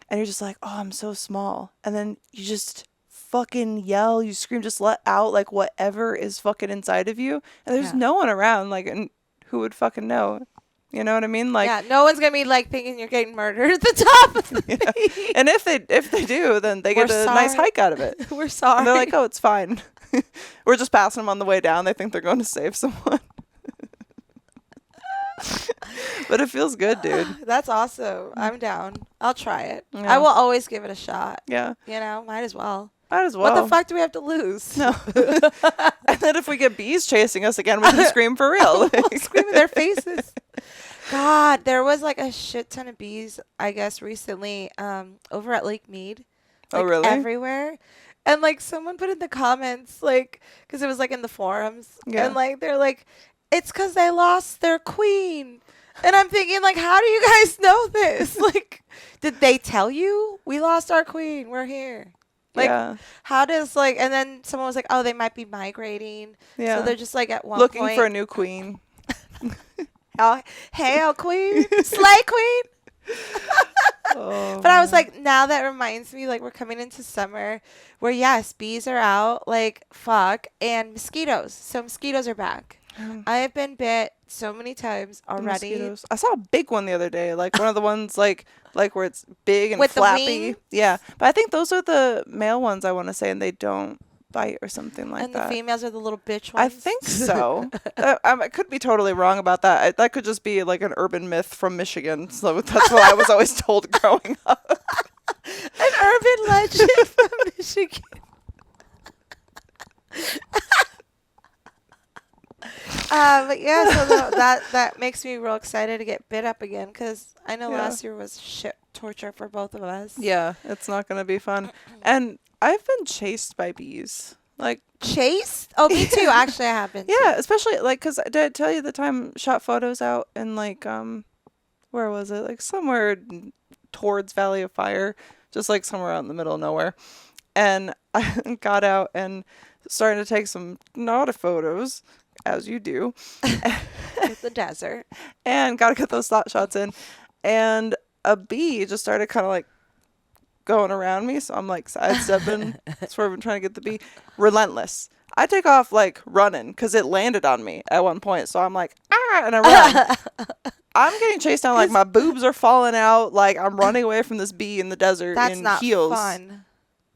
and you're just like, oh, I'm so small. And then you just fucking yell, you scream, just let out like whatever is fucking inside of you, and there's Yeah. no one around, like, and who would fucking know? You know what I mean? Like, Yeah, no one's gonna be like thinking you're getting murdered at the top of the thing. and if they do, then they get We're a nice sorry. hike out of it. We're sorry. And they're like, oh, it's fine. We're just passing them on the way down. They think they're going to save someone. But it feels good, dude. That's awesome. I'm down. I'll try it. Yeah. I will always give it a shot. Yeah, You know, might as well. might as well. What the fuck do we have to lose? No. And then if we get bees chasing us again, we can scream for real. We'll scream in their faces. God, there was like a shit ton of bees, I guess, recently over at Lake Mead. Oh, Like, really? Everywhere. And like someone put in the comments, like, because it was like in the forums. Yeah. And like, they're like, it's because they lost their queen. And I'm thinking, like, how do you guys know this? Like, did they tell you? We lost our queen. We're here. Like, yeah. how does, like, and then someone was like, oh, they might be migrating. Yeah. So they're just like at one Looking point. for a new queen. Oh, hail queen. Slay queen. Oh, But I was like, now that reminds me, like, we're coming into summer where, yes, bees are out, like, fuck, and mosquitoes. So mosquitoes are back. I have been bit so many times already. mosquitoes. I saw a big one the other day, like one of the ones like where it's big and With the flappy. wing? Yeah, but I think those are the male ones, I want to say, and they don't bite or something like And that. the females are the little bitch I ones. think so. I could be totally wrong about that. That could just be like an urban myth from Michigan. So that's what I was always told growing up. An urban legend from Michigan. But yeah, so that makes me real excited to get bit up again because I know last year was shit torture for both of us. Yeah, it's not going to be fun. And I've been chased by bees. Like, chased? Oh, me too. Actually, I haven't. yeah, especially like, because did I tell you the time shot photos out in like, where was it? Like somewhere towards Valley of Fire, just like somewhere out in the middle of nowhere. And I got out and started to take some naughty photos, as you do. With the desert. And got to get those thought shots in. And a bee just started kind of like going around me. So I'm like sidestepping, swerving, trying to get the bee. Relentless. I take off like running because it landed on me at one point. So I'm like, and I run. I'm getting chased down, like my boobs are falling out. Like I'm running away from this bee in the desert That's in not heels. fun.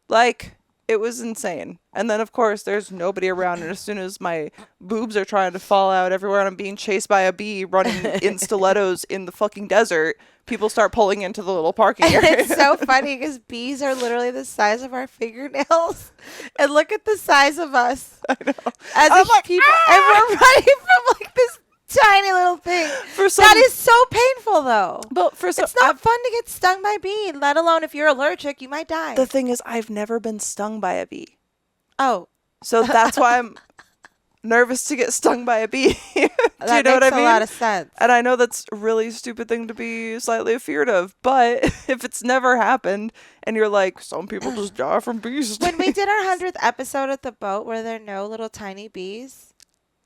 Like, it was insane. And then, of course, there's nobody around. And as soon as my boobs are trying to fall out everywhere and I'm being chased by a bee running in stilettos in the fucking desert, people start pulling into the little parking area. It's so funny because bees are literally the size of our fingernails. And look at the size of us. I know. As I'm like, people, and we're running from like this tiny little thing. That is so painful, though. But for it's not fun to get stung by a bee, let alone if you're allergic, you might die. The thing is, I've never been stung by a bee. Oh. So that's why I'm nervous to get stung by a bee. Do you know what I mean? That makes a lot of sense. And I know that's a really stupid thing to be slightly afeared of, but if it's never happened and you're like, some people just die from bees. When we did our 100th episode at the boat, were there no little tiny bees?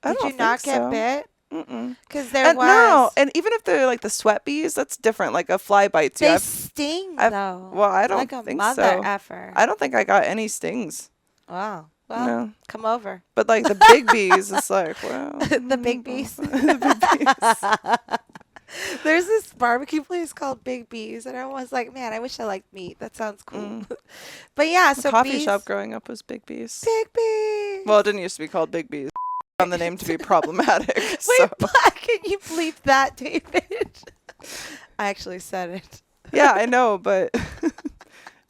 Did you not get bit? Because there was. No, and even if they're like the sweat bees, that's different. Like a fly bites you. They sting, though. Well, I don't like a think mother so. effer. I don't think I got any stings. Wow. Well, No. come over. But like the big bees, it's like, well. The big bees. The big bees. There's this barbecue place called Big Bees, and I was like, man, I wish I liked meat. That sounds cool. But yeah, The so coffee bees, shop growing up was Big Bees. Big Bees. Well, it didn't used to be called Big Bees. On the name to be problematic. Wait, So. can you bleep that, David? I actually said it. Yeah, I know, but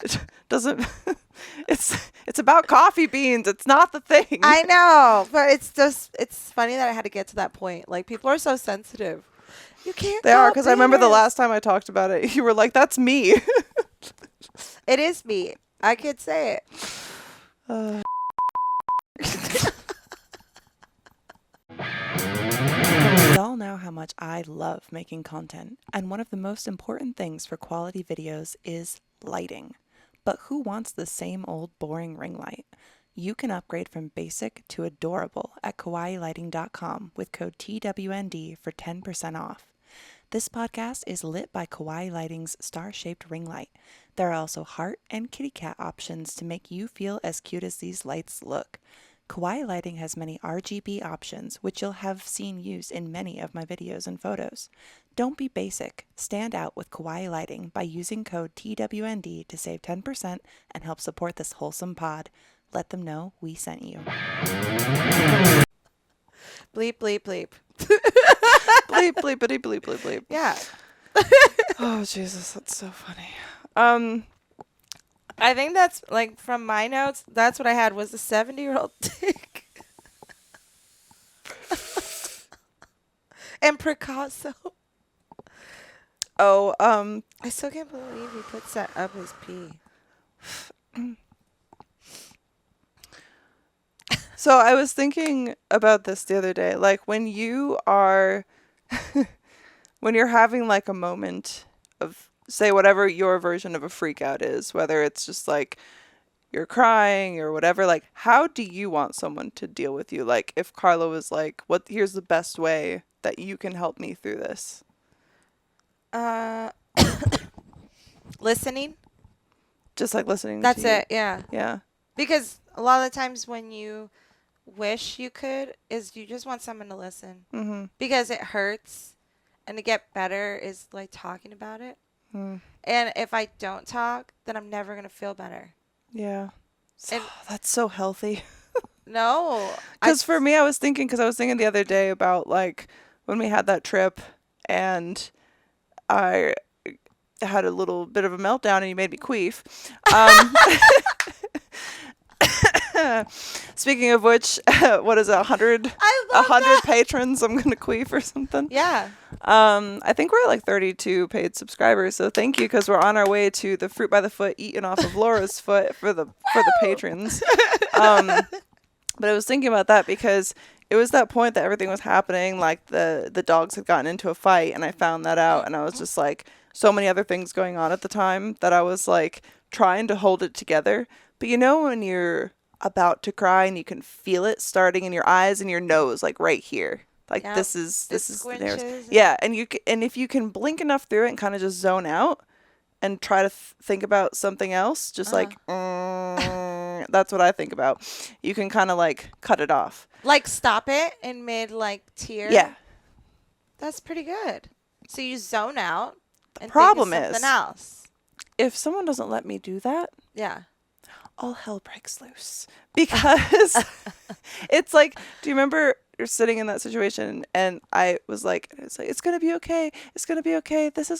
it doesn't. It's about coffee beans. It's not the thing. I know, but it's funny that I had to get to that point. Like, people are so sensitive. You can't. They are, because I remember the last time I talked about it, you were like, "That's me." It is me. I could say it. We all know how much I love making content, and one of the most important things for quality videos is lighting. But who wants the same old boring ring light? You can upgrade from basic to adorable at kawaiilighting.com with code TWND for 10% off. This podcast is lit by Kawaii Lighting's star-shaped ring light. There are also heart and kitty cat options to make you feel as cute as these lights look. Kawaii Lighting has many RGB options, which you'll have seen used in many of my videos and photos. Don't be basic. Stand out with Kawaii Lighting by using code TWND to save 10% and help support this wholesome pod. Let them know we sent you. Bleep, bleep, bleep. Bleep, bleepity, bleep, bleep, bleep. Yeah. Oh, Jesus, that's so funny. I think that's, like, from my notes, that's what I had was a 70-year-old dick. And Picasso. Oh, I still can't believe he puts that up his pee. So I was thinking about this the other day. Like, when you are, when you're having, like, a moment of, say, whatever your version of a freak out is, whether it's just, like, you're crying or whatever, like, how do you want someone to deal with you? Like, if Carla was like, here's the best way that you can help me through this? Listening. Just, like, listening That's to you. it, yeah. Yeah. Because a lot of the times when you wish you could is you just want someone to listen. Mm-hmm. Because it hurts. And to get better is, like, talking about it. Mm. And if I don't talk, then I'm never going to feel better. Yeah. And That's so healthy. no. Because for me, I was thinking the other day about, like, when we had that trip and I had a little bit of a meltdown and you made me queef. Speaking of which, what is it, 100? I love 100 that. patrons. I'm going to queef or something. Yeah. I think we're at like 32 paid subscribers. So thank you, because we're on our way to the fruit by the foot eaten off of Laura's foot for the patrons. But I was thinking about that because it was that point that everything was happening. Like the dogs had gotten into a fight, and I found that out, and I was just like, so many other things going on at the time that I was like trying to hold it together. But you know when you're about to cry and you can feel it starting in your eyes and your nose, like right here. Like Yep. this is squinches and- yeah, and if you can blink enough through it and kind of just zone out and try to think about something else, just like that's what I think about. You can kind of like cut it off. Like stop it in mid like tear. Yeah. That's pretty good. So you zone out. And problem think of is- something else. If someone doesn't let me do that, Yeah. all hell breaks loose, because it's like, do you remember you're sitting in that situation and I was like, it's gonna be okay, this is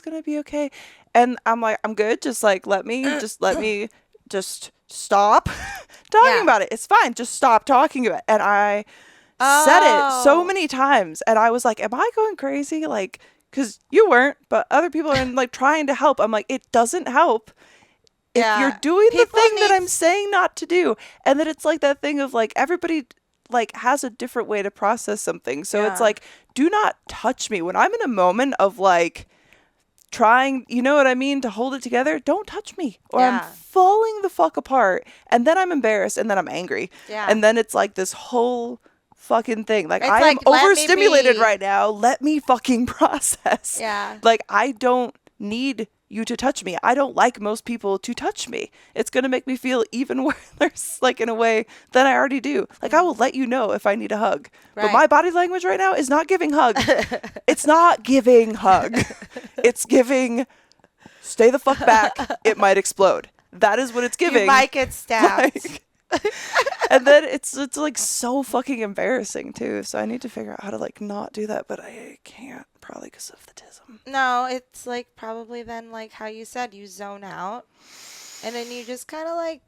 gonna be okay, and I'm like, I'm good, just like let me just stop talking about it, it's fine, just stop talking about it. And I said it so many times, and I was like, am I going crazy? Like, because you weren't, but other people are like trying to help. I'm like, it doesn't help if Yeah. you're doing the People thing that need- I'm saying not to do. And then it's like that thing of like, everybody like has a different way to process something. So it's Yeah. like, do not touch me when I'm in a moment of like trying, you know what I mean, to hold it together. Don't touch me, or Yeah. I'm falling the fuck apart, and then I'm embarrassed, and then I'm angry. Yeah. And then it's like this whole fucking thing. Like, It's I like, am let me overstimulated be. right now. Let me fucking process. Yeah. Like, I don't need you to touch me. I don't like most people to touch me. It's going to make me feel even worse, like in a way than I already do. Like, I will let you know if I need a hug. But Right. my body language right now is not giving hug. It's not giving hug. It's giving stay the fuck back. It might explode. That is what it's giving. You might get stabbed. Like, and then it's like so fucking embarrassing too. So I need to figure out how to like not do that, but I can't, probably because of the tism. No, it's like probably then like how you said, you zone out and then you just kind of like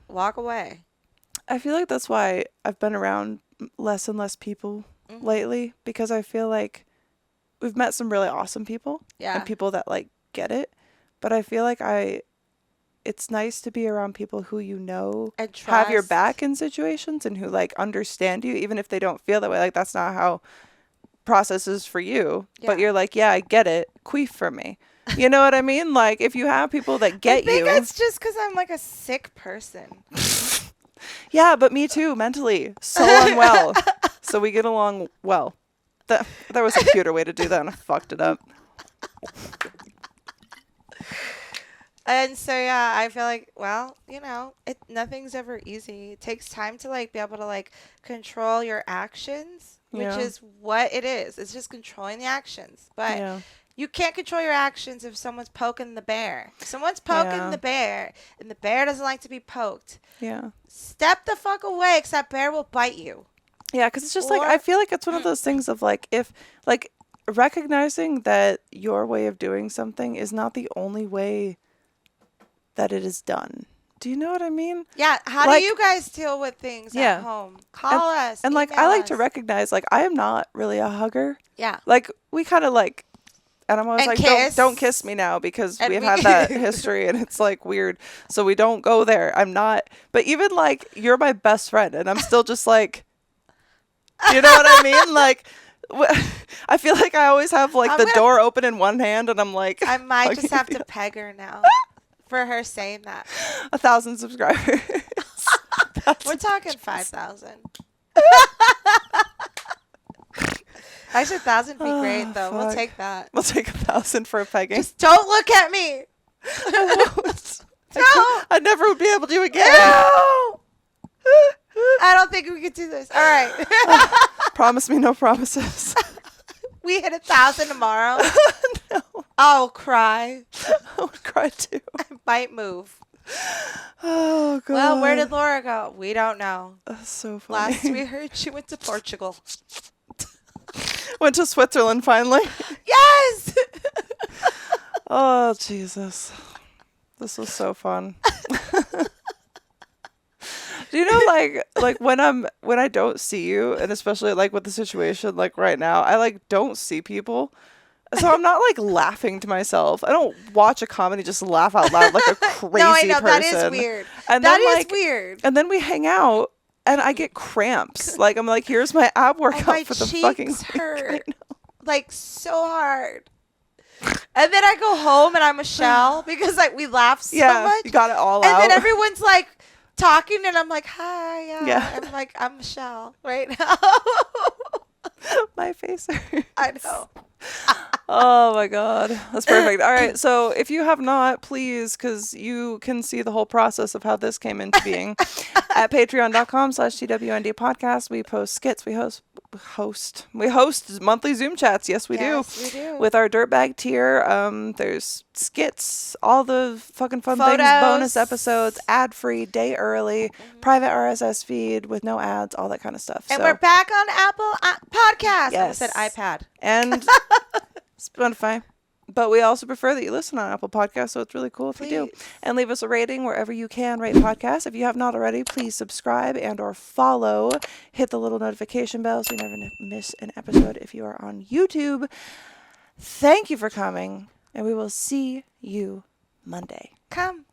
walk away. I feel like that's why I've been around less and less people lately, because I feel like we've met some really awesome people Yeah. and people that like get it, but I feel like it's nice to be around people who you know And have your trust. back in situations and who like understand you, even if they don't feel that way. Like, that's not how process is for you, but Yeah. you're like, yeah, I get it. Queef for me. You know what I mean? Like, if you have people that get I think you. it's just because I'm like a sick person. Yeah, but me too, mentally. So unwell. So we get along well. There was a cuter way to do that, and I fucked it up. And so yeah, I feel like, well, you know, nothing's ever easy. It takes time to like be able to like control your actions, which Yeah. is what it is. It's just controlling the actions. But Yeah. you can't control your actions if someone's poking the bear. If someone's poking Yeah. the bear and the bear doesn't like to be poked, Yeah. step the fuck away because that bear will bite you. Yeah, because it's just like, Or- I feel like it's one of those things of like, if, like, recognizing that your way of doing something is not the only way that it is done. Do you know what I mean? Yeah, how Like- do you guys deal with things Yeah. at home? Call us. And like, I email like to us. recognize, like, I am not really a hugger. Yeah. Like, we kind of like, and I'm always And like, kiss. don't kiss me now, because And we've we- had that history and it's like weird. So we don't go there. I'm not, but even like, you're my best friend and I'm still just like, you know what I mean? Like, I feel like I always have like I'm the gonna- door open in one hand and I'm like, I might just hugging have you. to peg her now for her saying that. 1,000 subscribers. We're talking 5,000. Actually, 1,000 would be great, Oh, though. We'll fuck. take that. We'll take 1,000 for a pegging. Just don't look at me. Don't. I never would be able to again. No. I don't think we could do this. All right. Promise me no promises. We hit 1,000 tomorrow. No, I'll cry. I would cry too. I might move. Oh, God. Well, where did Laura go? We don't know. That's so funny. Last we heard, she went to Portugal. Went to Switzerland finally. Yes. Oh, Jesus. This was so fun. Do you know, like when I don't see you, and especially like with the situation like right now, I like don't see people. So I'm not like laughing to myself. I don't watch a comedy just laugh out loud like a crazy No, I know person. that is weird. And That then, is weird. And then we hang out, and I get cramps. Like I'm like, here's my ab workout my for the fucking cheeks week. hurt like so hard. And then I go home and I'm a shell because like we laugh so much. You got it all and out. then everyone's like talking and I'm like, hi, Yeah. I'm like, I'm Michelle right now. My face hurts. I know. Oh my God. That's perfect. All right. So if you have not, please, because you can see the whole process of how this came into being at patreon.com/TWND podcast. We post skits. We host monthly Zoom chats. Yes, we do. With our dirtbag tier. There's skits, all the fucking fun things, bonus episodes, ad-free, day early, private RSS feed with no ads, all that kind of stuff. And so we're back on Apple Podcasts. Yes. I said iPad. And Spotify. But we also prefer that you listen on Apple Podcasts, so it's really cool if you do. And leave us a rating wherever you can rate podcasts. If you have not already, please subscribe and or follow. Hit the little notification bell so you never miss an episode if you are on YouTube. Thank you for coming, and we will see you Monday. Come.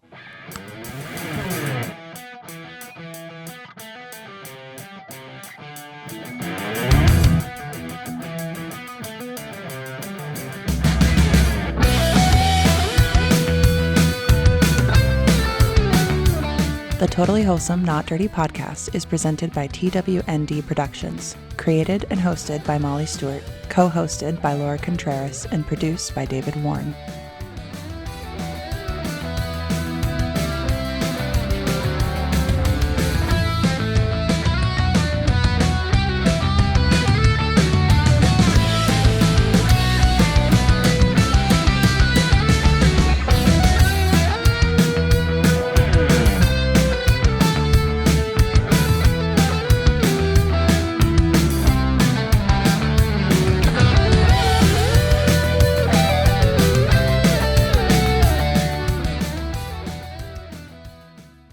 The Totally Wholesome Not Dirty podcast is presented by TWND Productions, created and hosted by Molly Stewart, co-hosted by Laura Contreras, and produced by David Warne.